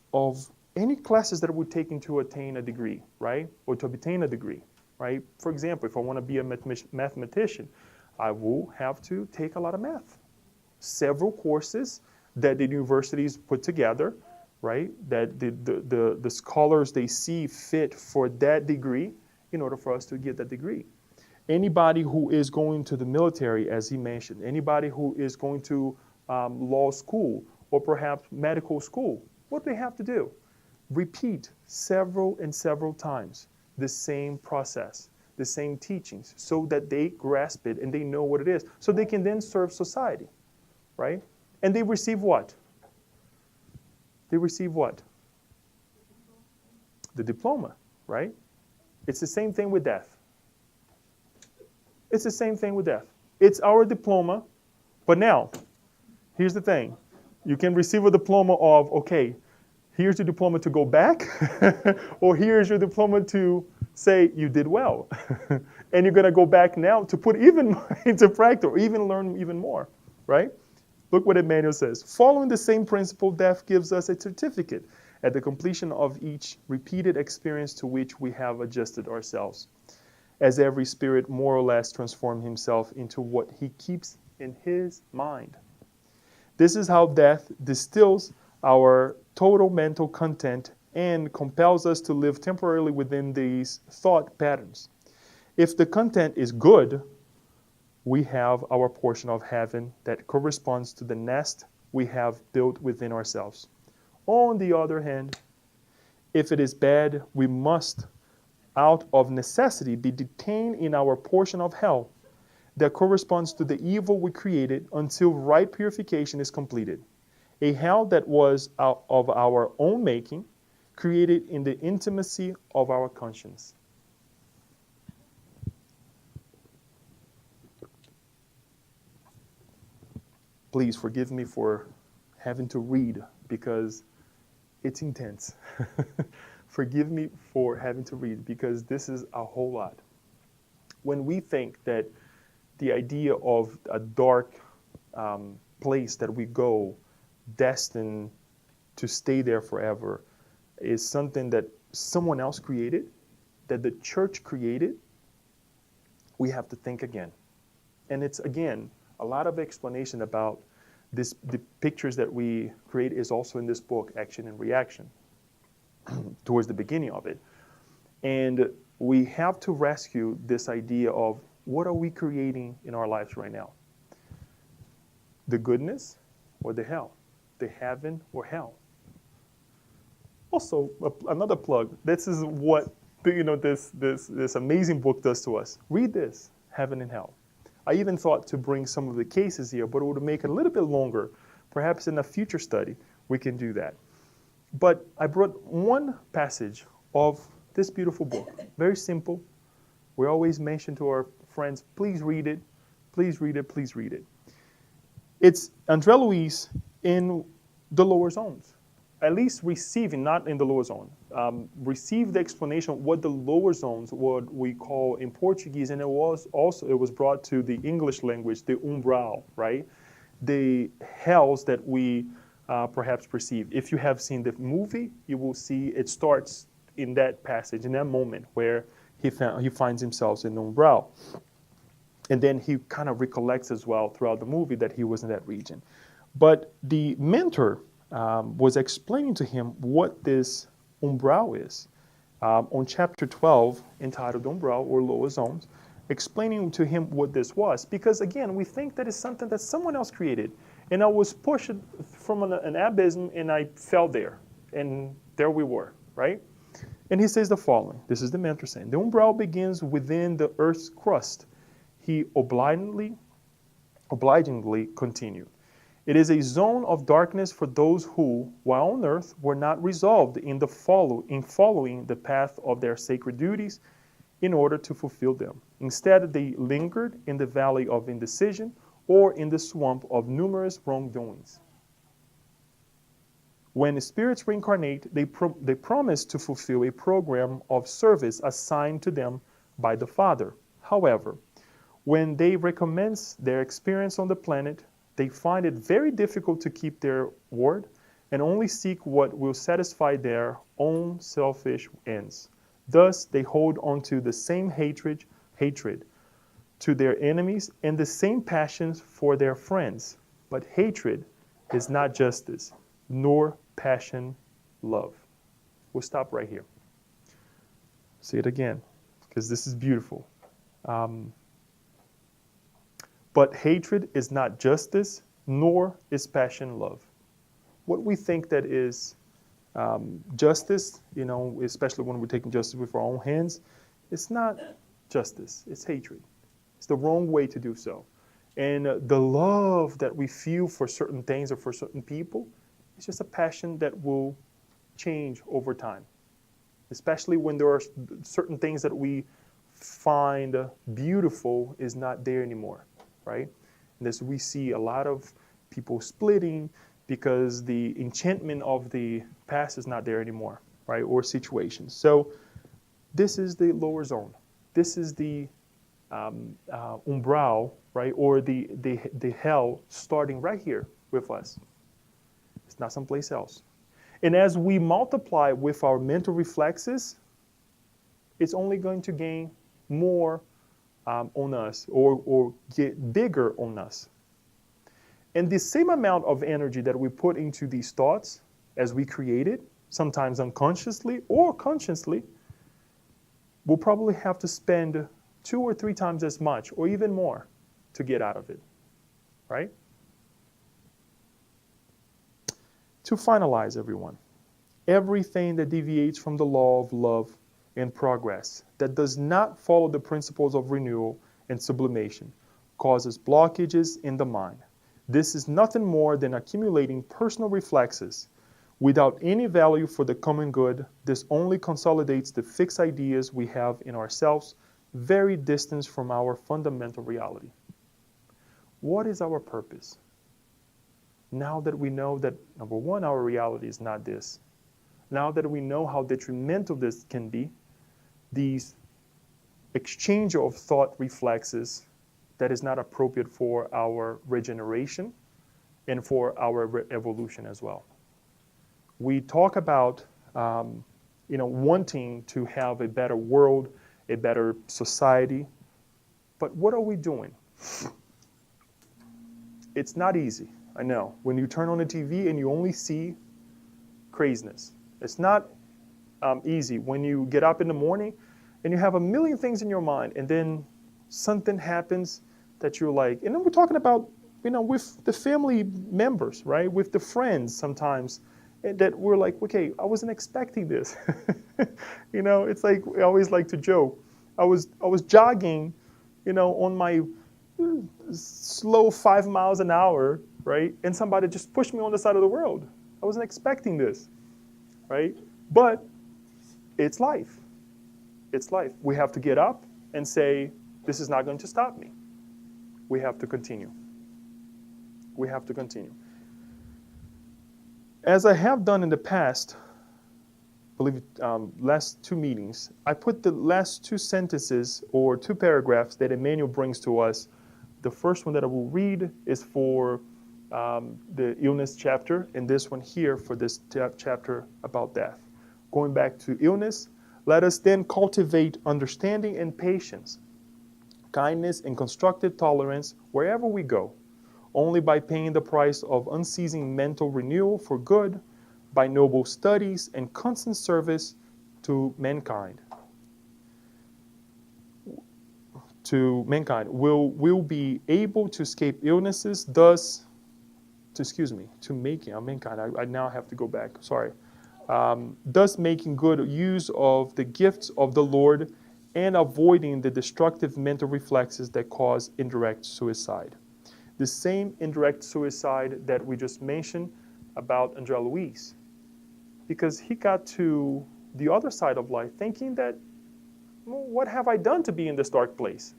any classes that we're taking to attain a degree, right? Or to obtain a degree, right? For example, if I want to be a mathematician, I will have to take a lot of math. Several courses that the universities put together, right? That the scholars, they see fit for that degree in order for us to get that degree. Anybody who is going to the military, as he mentioned, anybody who is going to law school or perhaps medical school, what do they have to do? Repeat several and several times the same process, the same teachings, so that they grasp it and they know what it is, so they can then serve society, right? And they receive what? They receive what? The diploma, right? It's the same thing with death. It's the same thing with death. It's our diploma, but now, here's the thing. You can receive a diploma of, okay, here's your diploma to go back, or here's your diploma to say you did well. And you're going to go back now to put even more into practice, or even learn even more, right? Look what Emmanuel says. Following the same principle, death gives us a certificate at the completion of each repeated experience to which we have adjusted ourselves, as every spirit more or less transforms himself into what he keeps in his mind. This is how death distills our total mental content and compels us to live temporarily within these thought patterns. If the content is good, we have our portion of heaven that corresponds to the nest we have built within ourselves. On the other hand, if it is bad, we must, out of necessity, be detained in our portion of hell that corresponds to the evil we created until right purification is completed. A hell that was of our own making, created in the intimacy of our conscience. Please forgive me for having to read because it's intense. Forgive me for having to read because this is a whole lot. When we think that the idea of a dark place that we go, destined to stay there forever, is something that someone else created, that the church created, we have to think again. And it's, again, a lot of explanation about this. The pictures that we create is also in this book, Action and Reaction, towards the beginning of it. And we have to rescue this idea of what are we creating in our lives right now? The goodness or the hell? The heaven or hell? Also, another plug. This is what this amazing book does to us. Read this, Heaven and Hell. I even thought to bring some of the cases here, but it would make it a little bit longer. Perhaps in a future study, we can do that. But I brought one passage of this beautiful book. Very simple. We always mention to our friends, please read it, please read it, please read it. It's André Luiz in the lower zones. At least receiving, not in the lower zone, receive the explanation of what the lower zones, what we call in Portuguese, and it was brought to the English language, the umbral, right? The hells that we perhaps perceive. If you have seen the movie, you will see it starts in that passage, in that moment where he finds himself in the umbral. And then he kind of recollects as well throughout the movie that he was in that region. But the mentor was explaining to him what this umbral is. On chapter 12, entitled Umbral or Lower Zones, explaining to him what this was. Because again, we think that it's something that someone else created. And I was pushed from an abysm and I fell there. And there we were, right? And he says the following. This is the mentor saying, the umbral begins within the earth's crust. He obligingly continued. It is a zone of darkness for those who, while on earth, were not resolved in following the path of their sacred duties in order to fulfill them. Instead, they lingered in the valley of indecision or in the swamp of numerous wrongdoings. When spirits reincarnate, they promise to fulfill a program of service assigned to them by the Father. However, when they recommence their experience on the planet, they find it very difficult to keep their word and only seek what will satisfy their own selfish ends. Thus, they hold on to the same hatred to their enemies and the same passions for their friends. But hatred is not justice, nor passion love. We'll stop right here. Say it again, because this is beautiful. But hatred is not justice, nor is passion love. What we think that is justice, especially when we're taking justice with our own hands, it's not justice, it's hatred. It's the wrong way to do so. And the love that we feel for certain things or for certain people, it's just a passion that will change over time. Especially when there are certain things that we find beautiful is not there anymore. Right? And as we see a lot of people splitting because the enchantment of the past is not there anymore, right? Or situations. So this is the lower zone. This is the umbral, right? Or the hell starting right here with us. It's not someplace else. And as we multiply with our mental reflexes, it's only going to gain more on us or get bigger on us. And the same amount of energy that we put into these thoughts as we create it, sometimes unconsciously or consciously, we'll probably have to spend 2 or 3 times as much or even more to get out of it, right? To finalize, everyone, everything that deviates from the law of love and progress, that does not follow the principles of renewal and sublimation, causes blockages in the mind. This is nothing more than accumulating personal reflexes. Without any value for the common good, this only consolidates the fixed ideas we have in ourselves, very distant from our fundamental reality. What is our purpose? Now that we know that, number one, our reality is not this. Now that we know how detrimental this can be, these exchange of thought reflexes that is not appropriate for our regeneration and for our evolution as well. We talk about wanting to have a better world, a better society, but what are we doing? It's not easy, I know. When you turn on the TV and you only see craziness. It's not easy when you get up in the morning and you have a million things in your mind and then something happens that you're like, and then we're talking about, with the family members, right? With the friends sometimes, that we're like, okay, I wasn't expecting this. It's like, I always like to joke. I was jogging, on my slow 5 miles an hour, right? And somebody just pushed me on the side of the road. I wasn't expecting this, right? But it's life. It's life. We have to get up and say, this is not going to stop me. We have to continue. We have to continue. As I have done in the past, I believe last 2 meetings, I put the last 2 sentences or 2 paragraphs that Emmanuel brings to us. The first one that I will read is for the illness chapter, and this one here for this chapter about death. Going back to illness, let us then cultivate understanding and patience, kindness and constructive tolerance wherever we go, only by paying the price of unceasing mental renewal for good, by noble studies and constant service to mankind. Will be able to escape illnesses, thus, I now have to go back, sorry. Thus making good use of the gifts of the Lord and avoiding the destructive mental reflexes that cause indirect suicide. The same indirect suicide that we just mentioned about André Luiz. Because he got to the other side of life thinking that, well, what have I done to be in this dark place?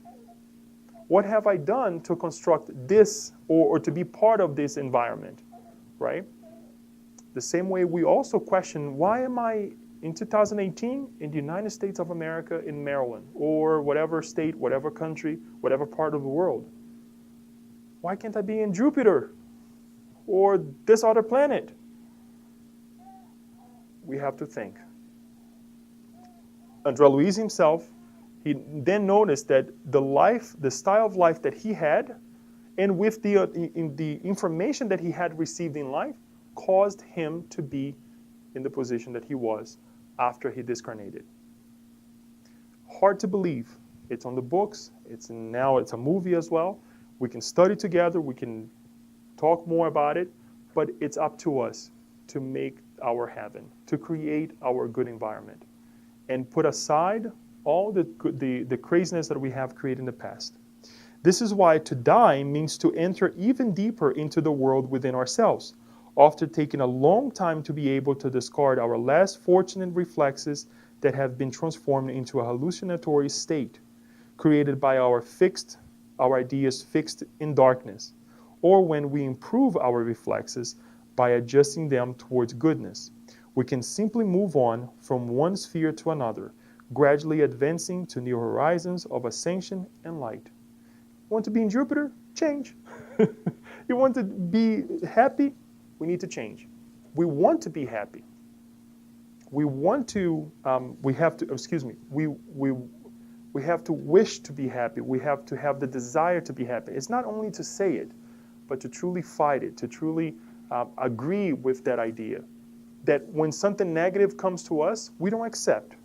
What have I done to construct this or to be part of this environment, right? The same way we also question, why am I in 2018 in the United States of America in Maryland or whatever state, whatever country, whatever part of the world? Why can't I be in Jupiter or this other planet? We have to think. André Luiz himself, he then noticed that the style of life that he had, and with the information that he had received in life, caused him to be in the position that he was after he discarnated. Hard to believe. It's on the books. Now it's a movie as well. We can study together. We can talk more about it. But it's up to us to make our heaven, to create our good environment, and put aside all the craziness that we have created in the past. This is why to die means to enter even deeper into the world within ourselves, after taking a long time to be able to discard our less fortunate reflexes that have been transformed into a hallucinatory state, created by our ideas fixed in darkness, or when we improve our reflexes by adjusting them towards goodness. We can simply move on from one sphere to another, gradually advancing to new horizons of ascension and light. Want to be in Jupiter? Change. You want to be happy? We need to change. We want to be happy. We want to, we have to, excuse me, we have to wish to be happy. We have to have the desire to be happy. It's not only to say it, but to truly fight it, to truly agree with that idea. That when something negative comes to us, we don't accept.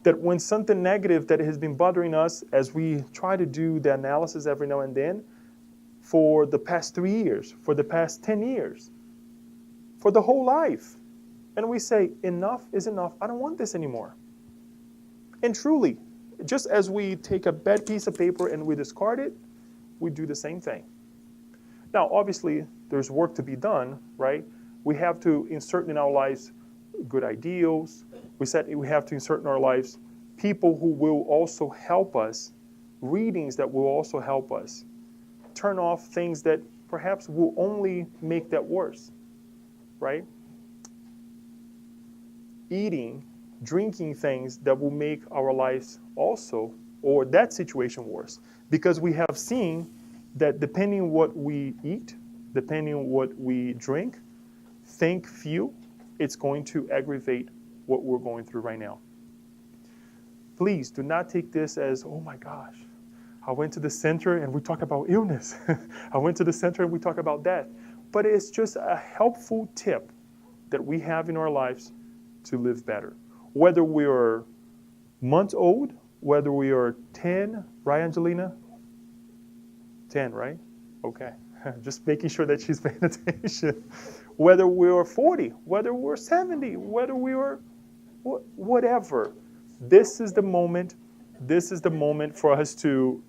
That when something negative that has been bothering us, as we try to do the analysis every now and then, for the past 3 years, for the past 10 years, for the whole life, and we say, enough is enough, I don't want this anymore. And truly, just as we take a bad piece of paper and we discard it, we do the same thing. Now, obviously, there's work to be done, right? We have to insert in our lives good ideals. We have to insert in our lives people who will also help us, readings that will also help us. Turn off things that perhaps will only make that worse, right? Eating, drinking things that will make our lives also, or that situation worse. Because we have seen that depending what we eat, depending on what we drink, think, feel, it's going to aggravate what we're going through right now. Please do not take this as, oh my gosh, I went to the center and we talk about illness. I went to the center and we talk about death. But it's just a helpful tip that we have in our lives to live better. Whether we're months old, whether we are 10, right, Angelina? 10, right? Okay. Just making sure that she's paying attention. Whether we are 40, whether we're 70, whether we are whatever. This is the moment. This is the moment for us to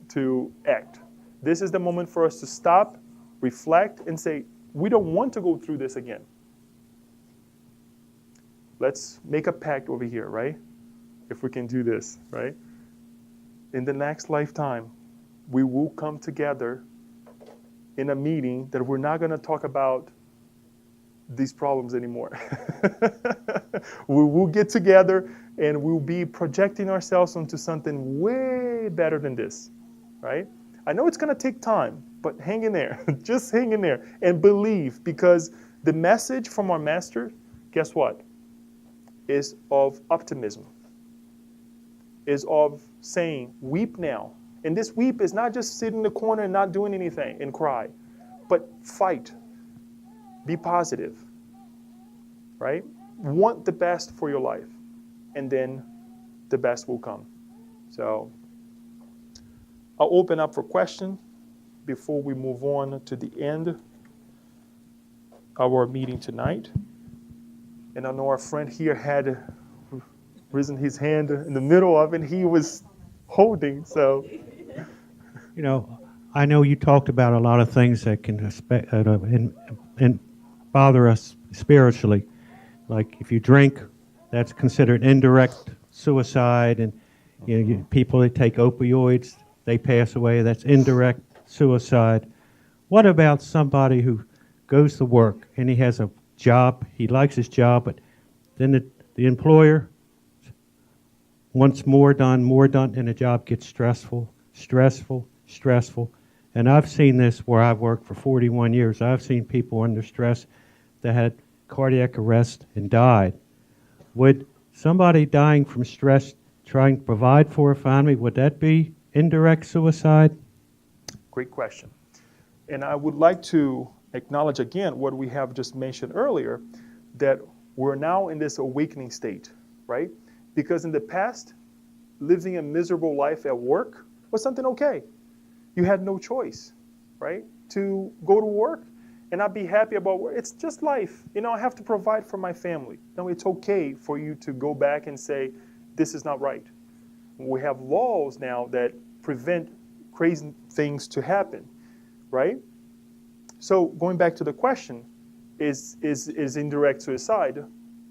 act. This is the moment for us to stop, reflect, and say, we don't want to go through this again. Let's make a pact over here, right? If we can do this, right? In the next lifetime, we will come together in a meeting that we're not going to talk about these problems anymore. We will get together and we'll be projecting ourselves onto something way better than this, right? I know it's going to take time, but hang in there. Just hang in there and believe, because the message from our master, guess what? Is of optimism, is of saying, weep now. And this weep is not just sit in the corner and not doing anything and cry, but fight. Be positive, right? Want the best for your life, and then the best will come. So I'll open up for questions before we move on to the end of our meeting tonight. And I know our friend here had risen his hand in the middle of it. He was holding, so. You know, I know you talked about a lot of things that can and bother us spiritually. Like if you drink, that's considered indirect suicide. And people that take opioids, they pass away. That's indirect suicide. What about somebody who goes to work and he has a job, he likes his job, but then the employer wants more done, and the job gets stressful. And I've seen this where I've worked for 41 years. I've seen people under stress that had cardiac arrest and died. Would somebody dying from stress trying to provide for a family, would that be indirect suicide? Great question. And I would like to acknowledge again what we have just mentioned earlier, that we're now in this awakening state, right? Because in the past, living a miserable life at work was something okay. You had no choice, right? To go to work and not be happy about work. It's just life. I have to provide for my family. No, it's okay for you to go back and say, this is not right. We have laws now that prevent crazy things to happen, right? So going back to the question, is indirect suicide?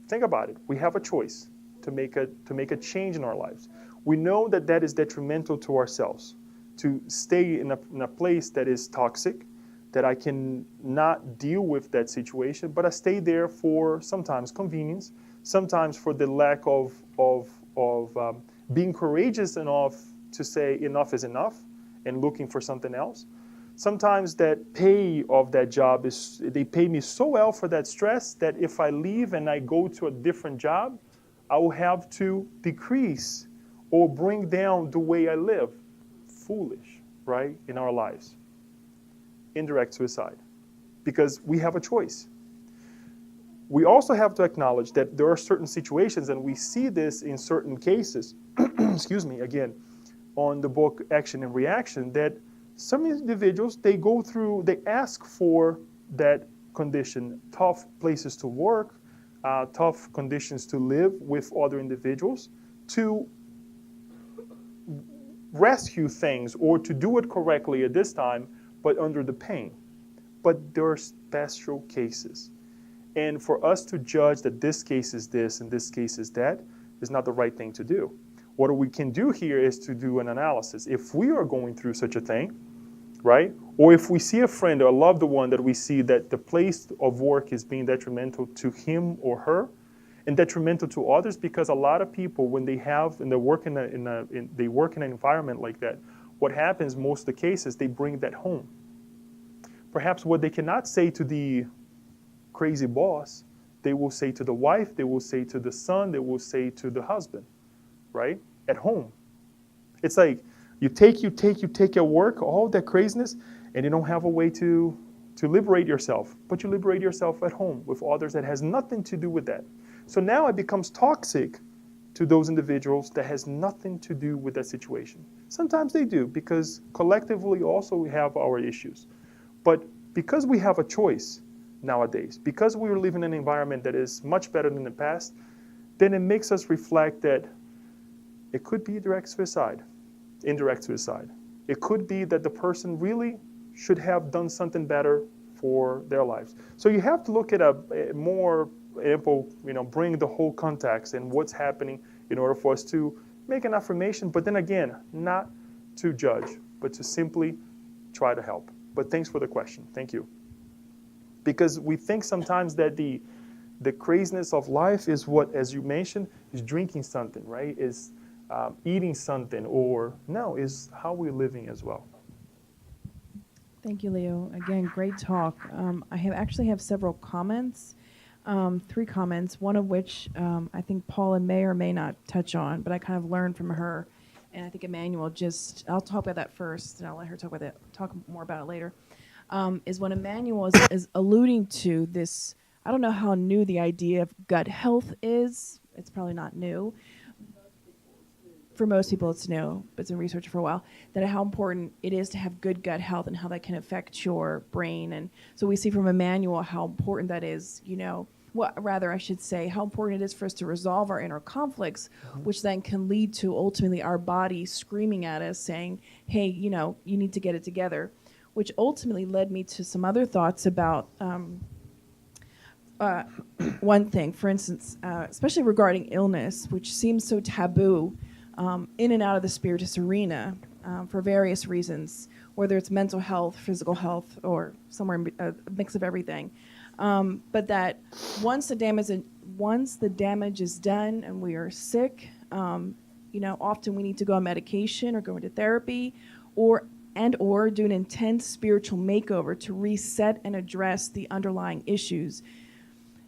Think about it. We have a choice to make a change in our lives. We know that is detrimental to ourselves, to stay in a place that is toxic, that I can not deal with that situation, but I stay there for sometimes convenience, sometimes for the lack of being courageous enough to say enough is enough and looking for something else. Sometimes that pay of that job is, they pay me so well for that stress that if I leave and I go to a different job, I will have to decrease or bring down the way I live. Foolish, right? In our lives. Indirect suicide. Because we have a choice. We also have to acknowledge that there are certain situations, and we see this in certain cases, excuse me, again, on the book Action and Reaction, that some individuals, they ask for that condition, tough places to work, tough conditions to live with other individuals, to rescue things or to do it correctly at this time, but under the pain. But there are special cases. And for us to judge that this case is this and this case is that is not the right thing to do. What we can do here is to do an analysis. If we are going through such a thing, right? Or if we see a friend or a loved one that we see that the place of work is being detrimental to him or her and detrimental to others, because a lot of people, when they have, and they work they work in an environment like that, what happens most of the cases, they bring that home. Perhaps what they cannot say to the crazy boss, they will say to the wife, they will say to the son, they will say to the husband, right? At home. It's like you take your work, all that craziness, and you don't have a way to liberate yourself. But you liberate yourself at home with others that has nothing to do with that. So now it becomes toxic to those individuals that has nothing to do with that situation. Sometimes they do, because collectively also we have our issues. But because we have a choice nowadays, because we are living in an environment that is much better than the past, then it makes us reflect that it could be direct suicide, indirect suicide. It could be that the person really should have done something better for their lives. So you have to look at a more ample, bring the whole context and what's happening in order for us to make an affirmation, but then again, not to judge, but to simply try to help. But thanks for the question. Thank you. Because we think sometimes that the craziness of life is what, as you mentioned, is drinking something, right? Is eating something, or no, is how we're living as well. Thank you, Leo. Again, great talk. I actually have several comments, 3 comments, one of which I think Paula may or may not touch on, but I kind of learned from her, and I think Emmanuel I'll talk about that first, and I'll let her talk more about it later, is when Emmanuel is alluding to this. I don't know how new the idea of gut health is. It's probably not new. For most people, it's new, but it's been researched for a while, that how important it is to have good gut health and how that can affect your brain. And so we see from Emmanuel how important that is, rather I should say, how important it is for us to resolve our inner conflicts, which then can lead to ultimately our body screaming at us saying, hey, you need to get it together, which ultimately led me to some other thoughts about one thing, for instance, especially regarding illness, which seems so taboo, in and out of the spiritist arena for various reasons, whether it's mental health, physical health, or somewhere a mix of everything. But that once the damage is done and we are sick, often we need to go on medication or go into therapy, or do an intense spiritual makeover to reset and address the underlying issues.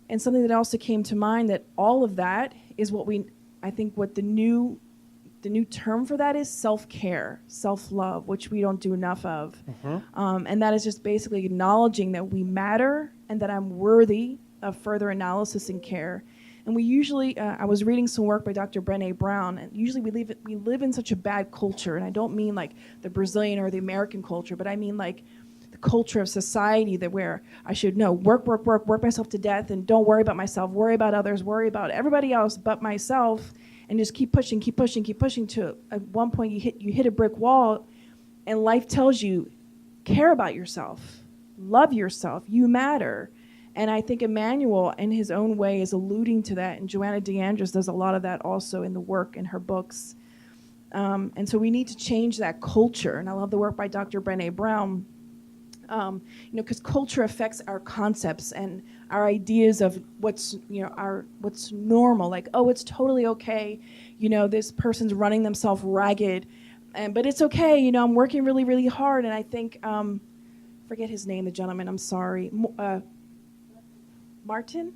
And something that also came to mind, that all of that is what the new term for that is self-care, self-love, which we don't do enough of. And that is just basically acknowledging that we matter and that I'm worthy of further analysis and care. And we usually, I was reading some work by Dr. Brené Brown, and usually we live in such a bad culture, and I don't mean like the Brazilian or the American culture, but I mean like the culture of society that where I should work myself to death, and don't worry about myself, worry about others, worry about everybody else but myself, and just keep pushing to at one point you hit a brick wall, and life tells you, care about yourself, love yourself, you matter. And I think Emmanuel, in his own way, is alluding to that, and Joanna DeAndres does a lot of that also in the work in her books. And so we need to change that culture, and I love the work by Dr. Brené Brown, because culture affects our concepts and our ideas of what's normal. Like, oh, it's totally okay. This person's running themselves ragged, but it's okay. I'm working really, really hard. And I think forget his name, the gentleman, I'm sorry. Martin?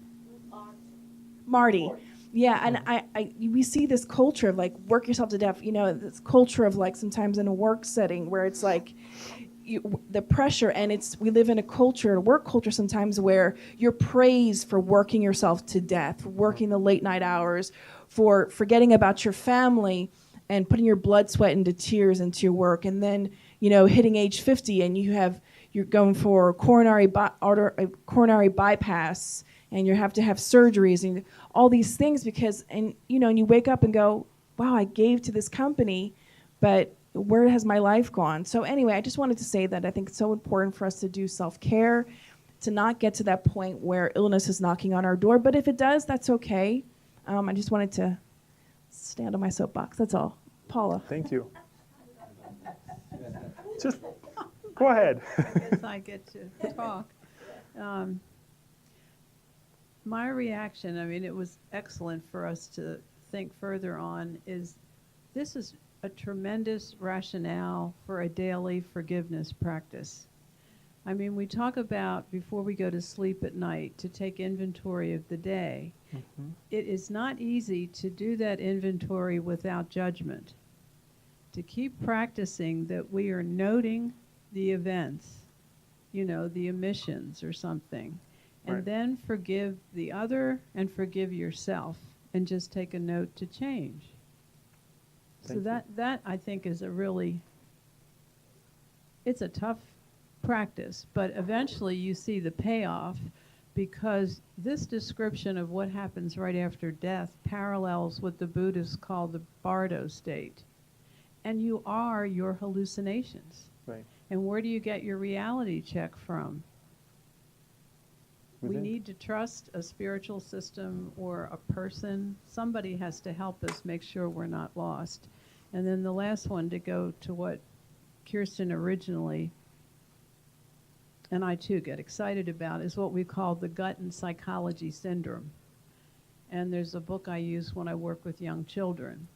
Marty. Yeah, and we see this culture of like work yourself to death. You know, this culture of like sometimes in a work setting where it's like the pressure, and we live in a culture, a work culture sometimes where you're praised for working yourself to death, for working the late night hours, for forgetting about your family and putting your blood, sweat, and tears into your work, and then hitting age 50 and you're going for coronary bypass, and you have to have surgeries and all these things because, and you wake up and go, wow, I gave to this company, but where has my life gone? So anyway, I just wanted to say that I think it's so important for us to do self-care, to not get to that point where illness is knocking on our door. But if it does, that's okay. I just wanted to stand on my soapbox. That's all. Paula. Thank you. Just go ahead. I guess I get to talk. My reaction, I mean, it was excellent for us to think further on, is this is a tremendous rationale for a daily forgiveness practice. I mean, we talk about before we go to sleep at night to take inventory of the day. Mm-hmm. It is not easy to do that inventory without judgment. To keep practicing that we are noting the events, the omissions or something, and right. Then forgive the other and forgive yourself and just take a note to change. Thank you. That I think is it's a tough practice, but eventually you see the payoff because this description of what happens right after death parallels what the Buddhists call the bardo state. And you are your hallucinations. Right. And where do you get your reality check from? We need to trust a spiritual system or a person. Somebody has to help us make sure we're not lost. And then the last one, to go to what Kirsten originally, and I too get excited about, is what we call the gut and psychology syndrome. And there's a book I use when I work with young children.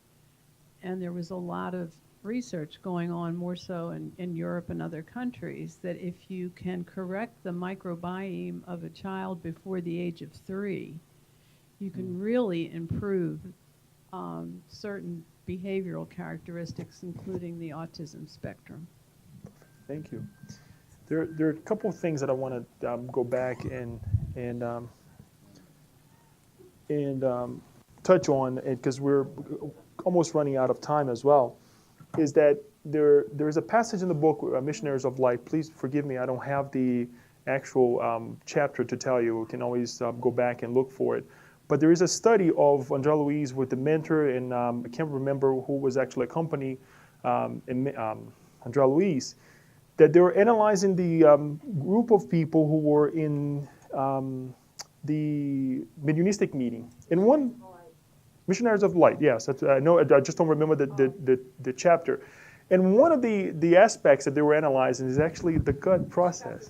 And there was a lot of research going on, more so in Europe and other countries, that if you can correct the microbiome of a child before the age of 3, you can really improve certain behavioral characteristics, including the autism spectrum. Thank you. There are a couple of things that I want to go back and touch on, because we're almost running out of time as well. Is that there's a passage in the book, Missionaries of Light. Please forgive me, I don't have the actual chapter to tell you. You can always go back and look for it. But there is a study of Andrea Louise with the mentor, and I can't remember who was actually accompanying Andrea Louise, that they were analyzing the group of people who were in the mediumistic meeting. In one, Missionaries of Light, yes. I know. I just don't remember the chapter. And one of the aspects that they were analyzing is actually the gut process.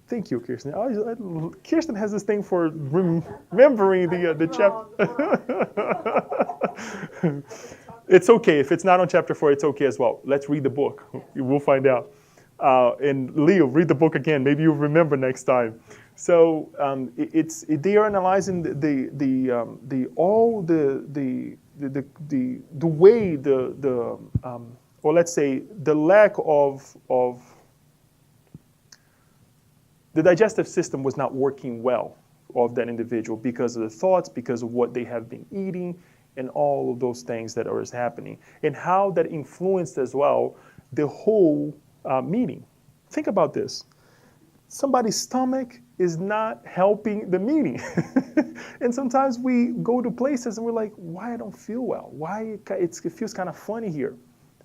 Thank you, Kirsten. Kirsten has this thing for remembering the chapter. It's okay. If it's not on chapter 4, it's okay as well. Let's read the book. We'll find out. And Leo, read the book again. Maybe you'll remember next time. So they are analyzing the way or let's say the lack of the digestive system was not working well of that individual because of the thoughts, because of what they have been eating, and all of those things that are happening, and how that influenced as well the whole meeting. Think about this. Somebody's stomach is not helping the meeting. And sometimes we go to places and we're like, why I don't feel well? Why it feels kind of funny here?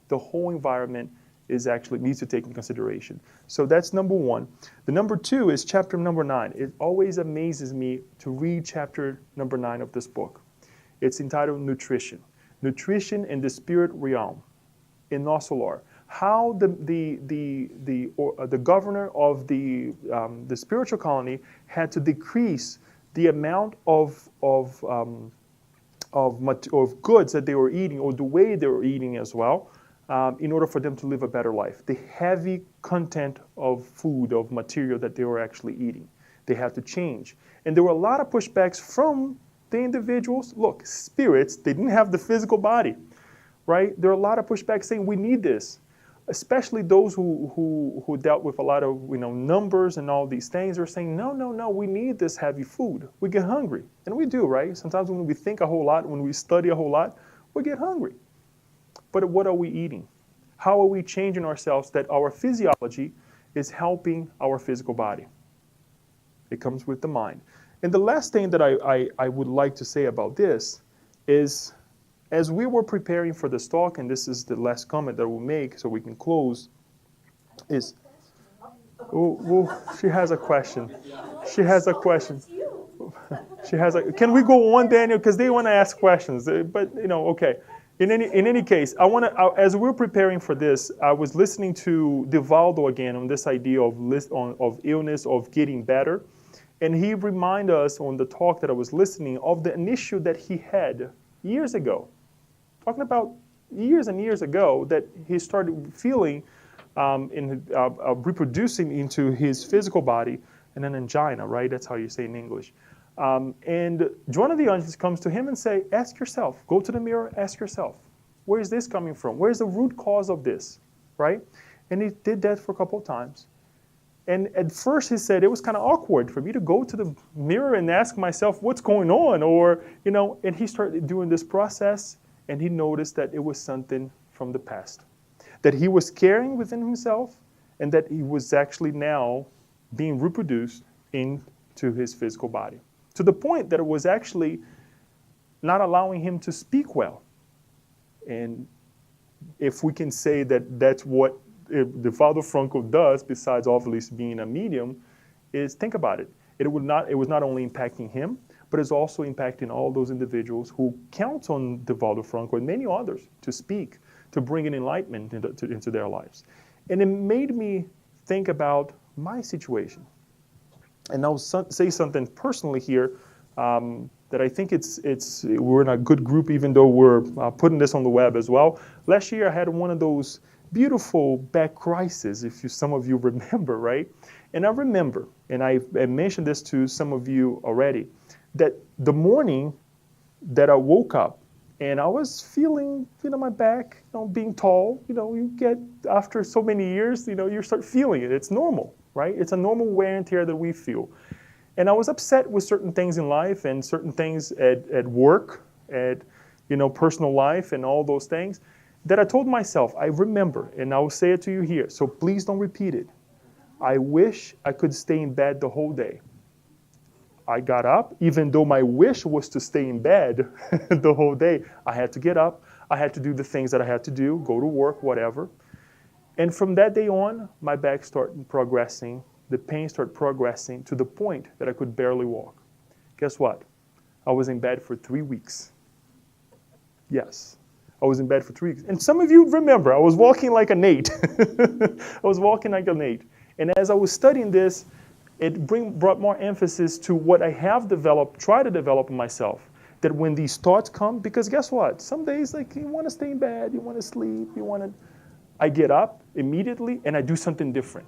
The whole environment is actually needs to take into consideration. So that's number one. The number two is chapter number 9. It always amazes me to read chapter number 9 of this book. It's entitled Nutrition. Nutrition in the Spirit Realm in Nossolar. How the governor of the spiritual colony had to decrease the amount of goods that they were eating, or the way they were eating as well, in order for them to live a better life. The heavy content of food, of material that they were actually eating. They had to change. And there were a lot of pushbacks from the individuals. Look, spirits, they didn't have the physical body, right? There are a lot of pushbacks saying we need this, especially those who dealt with a lot of numbers and all these things are saying, no, we need this heavy food. We get hungry. And we do, right? Sometimes when we think a whole lot, when we study a whole lot, we get hungry. But what are we eating? How are we changing ourselves that our physiology is helping our physical body? It comes with the mind. And the last thing that I would like to say about this is, as we were preparing for this talk, and this is the last comment that we'll make so we can close, is, she has a question. She has a question. Can we go on, Daniel? Because they want to ask questions. But, okay. In any case, as we're preparing for this, I was listening to Divaldo again on this idea of illness, of getting better. And he reminded us on the talk that I was listening of an issue that he had years ago. Talking about years and years ago, that he started feeling reproducing into his physical body an angina, right? That's how you say in English. And one of the angels comes to him and say, ask yourself, go to the mirror, ask yourself, where is this coming from? Where is the root cause of this, right? And he did that for a couple of times. And at first he said it was kind of awkward for me to go to the mirror and ask myself what's going on, or, and he started doing this process, and he noticed that it was something from the past, that he was carrying within himself, and that he was actually now being reproduced into his physical body, to the point that it was actually not allowing him to speak well. And if we can say that that's what the Father Franco does, besides obviously being a medium, is think about it. It was not only impacting him, but it's also impacting all those individuals who count on the Father Franco and many others to speak, to bring an enlightenment into their lives. And it made me think about my situation. And I'll say something personally here, that I think we're in a good group, even though we're putting this on the web as well. Last year I had one of those beautiful back crises, if some of you remember, right? And I remember, and I mentioned this to some of you already, that the morning that I woke up and I was feeling, my back, being tall, you get, after so many years, you start feeling it. It's normal, right? It's a normal wear and tear that we feel. And I was upset with certain things in life and certain things at work, at, personal life and all those things, that I told myself, I remember, and I will say it to you here, so please don't repeat it. I wish I could stay in bed the whole day. I got up, even though my wish was to stay in bed the whole day. I had to get up. I had to do the things that I had to do, go to work, whatever. And from that day on, my back started progressing. The pain started progressing to the point that I could barely walk. Guess what? I was in bed for 3 weeks. Yes. I was in bed for 3 weeks. And some of you remember, I was walking like a Nate. I was walking like a Nate. And as I was studying this, it brought more emphasis to what I have tried to develop in myself. That when these thoughts come, because guess what? Some days, you want to stay in bed, you want to sleep, I get up immediately and I do something different,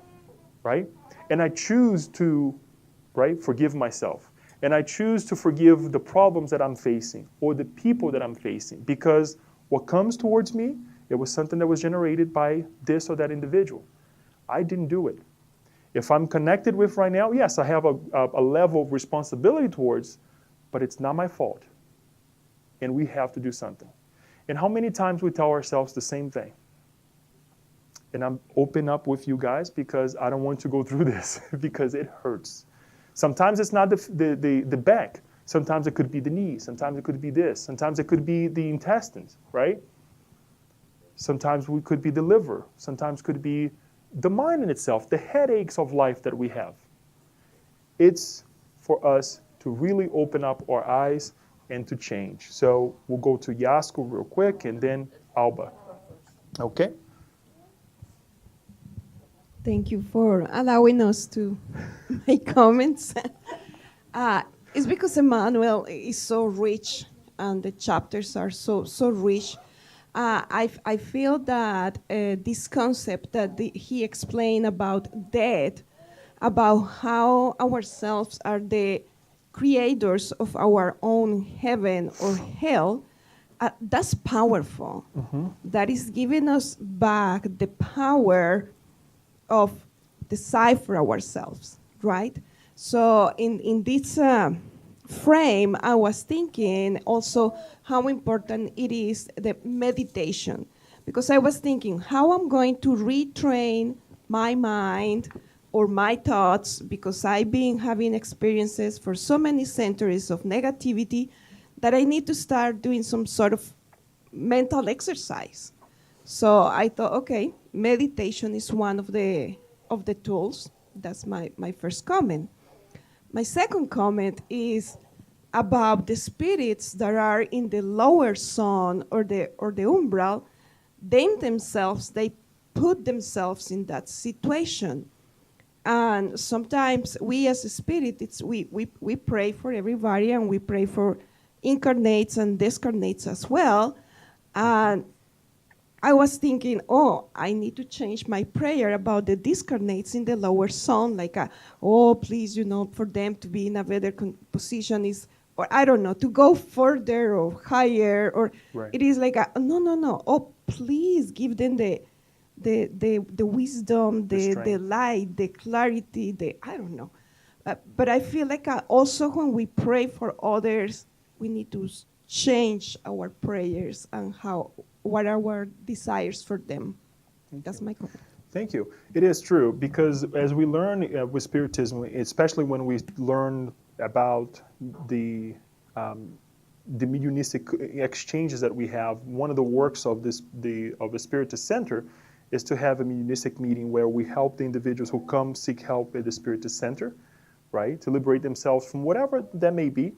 right? And I choose to, forgive myself. And I choose to forgive the problems that I'm facing or the people that I'm facing, because what comes towards me, it was something that was generated by this or that individual. I didn't do it. If I'm connected with right now, yes, I have a level of responsibility towards, but it's not my fault. And we have to do something. And how many times we tell ourselves the same thing? And I'm open up with you guys because I don't want to go through this because it hurts. Sometimes it's not the back. Sometimes it could be the knee. Sometimes it could be this. Sometimes it could be the intestines, right? Sometimes we could be the liver. Sometimes it could be the mind in itself, the headaches of life that we have. It's for us to really open up our eyes and to change. So we'll go to Yasko real quick and then Alba. Okay? Thank you for allowing us to make comments. It's because Emmanuel is so rich and the chapters are so rich. I feel that this concept that he explained about death, about how ourselves are the creators of our own heaven or hell, that's powerful. That is giving us back the power of decipher ourselves, right? So in this frame, I was thinking also how important it is the meditation, because I was thinking how I'm going to retrain my mind or my thoughts, because I've been having experiences for so many centuries of negativity that I need to start doing some sort of mental exercise. So I thought, okay, meditation is one of the tools. That's my first comment. My second comment is about the spirits that are in the lower zone or the umbral. They themselves, they put themselves in that situation. And sometimes we as a spirit, we pray for everybody, and we pray for incarnates and discarnates as well. And I was thinking, oh, I need to change my prayer about the discarnates in the lower zone, like, oh, please, for them to be in a better position is, or I don't know, to go further or higher, or Right. it is like, no, no, no. Oh, please give them the wisdom, The the strength. light, the clarity, I don't know. But I feel like also when we pray for others, we need to change our prayers and what are our desires for them. That's my comment. Thank you. It is true, because as we learn with Spiritism, especially when we learn about the mediumistic exchanges that we have, one of the works of the Spiritist Center is to have a mediumistic meeting where we help the individuals who come seek help at the Spiritist Center, right, to liberate themselves from whatever that may be.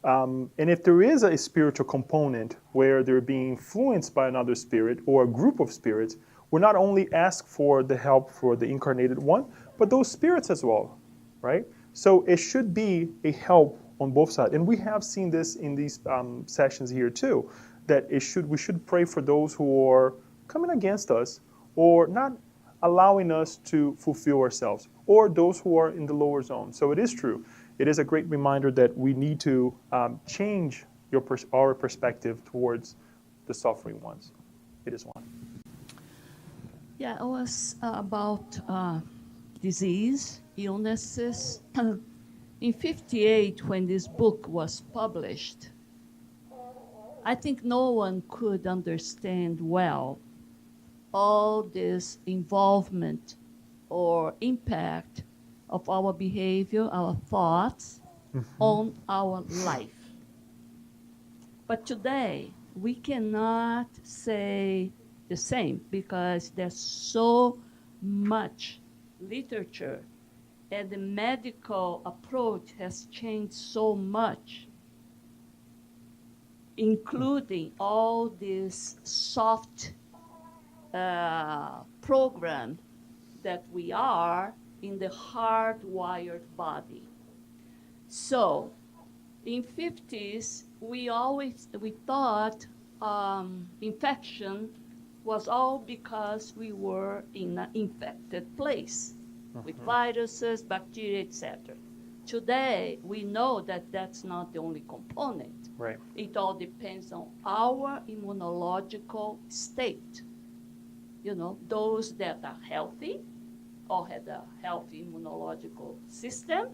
And if there is a spiritual component where they're being influenced by another spirit or a group of spirits, we're not only ask for the help for the incarnated one, but those spirits as well, right? So it should be a help on both sides. And we have seen this in these sessions here too, that we should pray for those who are coming against us or not allowing us to fulfill ourselves, or those who are in the lower zone. So it is true. It is a great reminder that we need to change our perspective towards the suffering ones. It is one. Yeah, it was about disease, illnesses. In 58, when this book was published, I think no one could understand well all this involvement or impact of our behavior, our thoughts on our life. But today, we cannot say the same because there's so much literature and the medical approach has changed so much, including all this soft program that we are in the hardwired body. So in 50s, we thought infection was all because we were in an infected place with viruses, bacteria, etc. Today, we know that that's not the only component. Right. It all depends on our immunological state. Those that are healthy or have a healthy immunological system,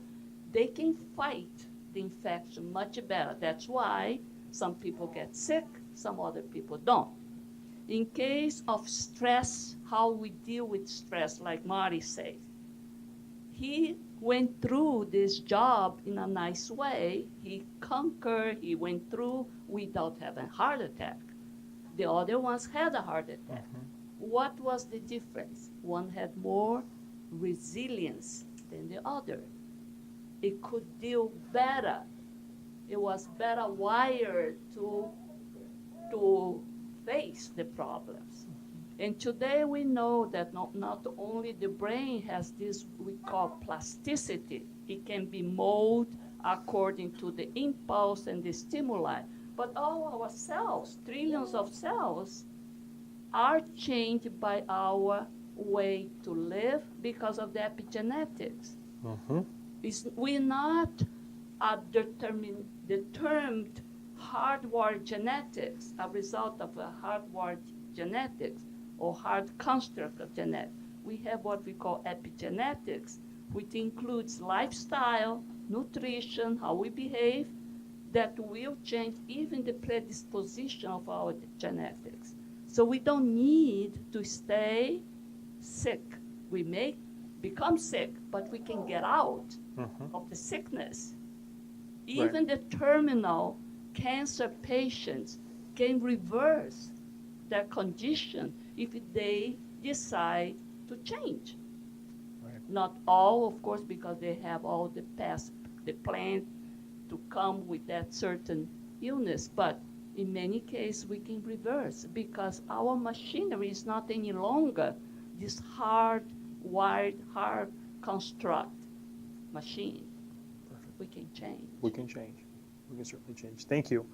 they can fight the infection much better. That's why some people get sick, some other people don't. In case of stress, how we deal with stress, like Marty said, he went through this job in a nice way. He conquered, he went through without having a heart attack. The other ones had a heart attack. What was the difference? One had more resilience than the other. It could deal better. It was better wired to face the problems. And today we know that not only the brain has this we call plasticity, it can be molded according to the impulse and the stimuli, But all our cells, trillions of cells, are changed by our way to live because of the epigenetics. We're not a determined hardwired genetics, a result of a hardwired genetics or hard construct of genetics. We have what we call epigenetics, which includes lifestyle, nutrition, how we behave, that will change even the predisposition of our genetics. So we don't need to stay sick. We may become sick, but we can get out of the sickness. Even the terminal cancer patients can reverse their condition if they decide to change. Not all, of course, because they have all the plan to come with that certain illness, but in many cases we can reverse because our machinery is not any longer this hard construct machine. We can change. We can change. We can certainly change. Thank you.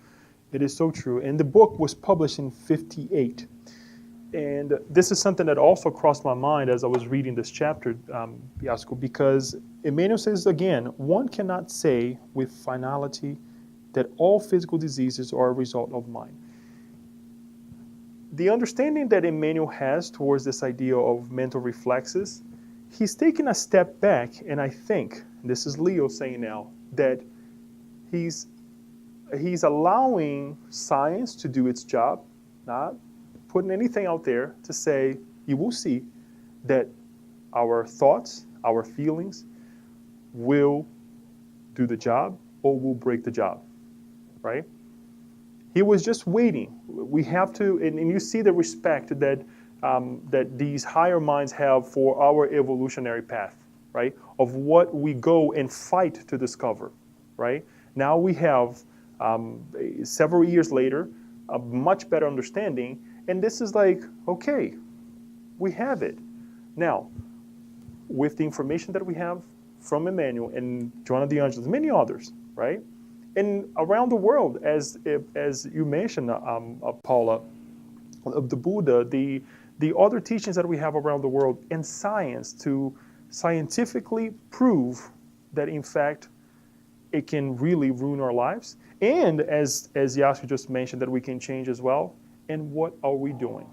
It is so true. And the book was published in 1958. And this is something that also crossed my mind as I was reading this chapter, Yasko, because Emmanuel says again, one cannot say with finality that all physical diseases are a result of mind. The understanding that Emmanuel has towards this idea of mental reflexes, he's taken a step back, and I think, this is Leo saying now, that he's allowing science to do its job, not putting anything out there to say, you will see that our thoughts, our feelings will do the job or will break the job, right? He was just waiting. We have to, and you see the respect that that these higher minds have for our evolutionary path, right? Of what we go and fight to discover, right? Now we have, several years later, a much better understanding, and this is like, okay, we have it. Now, with the information that we have from Emmanuel and Joanna de Angelis, many others, right? And around the world, as you mentioned, Paula, of the Buddha, the other teachings that we have around the world, and science to scientifically prove that, in fact, it can really ruin our lives. And as Yasu just mentioned, that we can change as well. And what are we doing?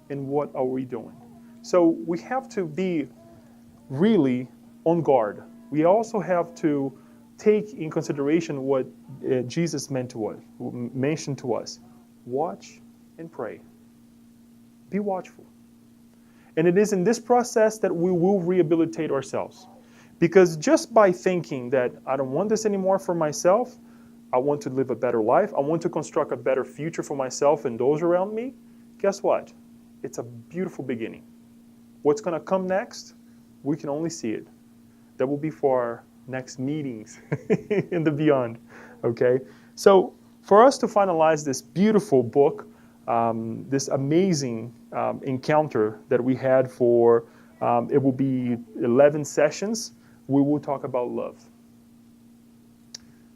And what are we doing? So we have to be really on guard. We also have to take in consideration what Jesus mentioned to us. Watch and pray. Be watchful. And it is in this process that we will rehabilitate ourselves. Because just by thinking that I don't want this anymore for myself, I want to live a better life, I want to construct a better future for myself and those around me, guess what? It's a beautiful beginning. What's going to come next, we can only see it. That will be for our next meetings in the beyond, okay? So for us to finalize this beautiful book, this amazing encounter that we had for, it will be 11 sessions, we will talk about love.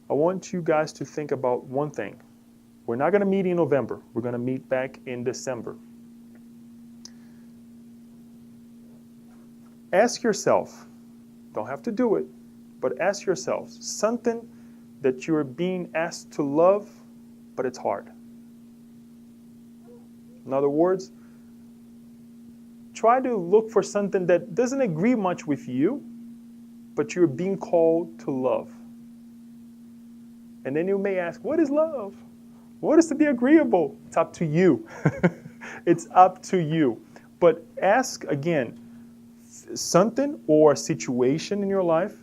I want you guys to think about one thing. We're not going to meet in November. We're going to meet back in December. Ask yourself, don't have to do it, but ask yourself, something that you're being asked to love, but it's hard. In other words, try to look for something that doesn't agree much with you, but you're being called to love. And then you may ask, what is love? What is to be agreeable? It's up to you. It's up to you. But ask again, something or a situation in your life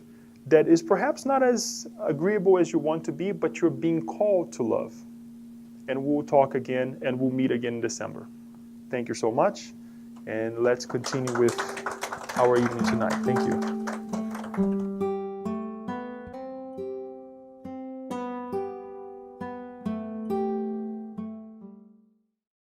that is perhaps not as agreeable as you want to be, but you're being called to love. And we'll talk again, and we'll meet again in December. Thank you so much, and let's continue with our evening tonight. Thank you.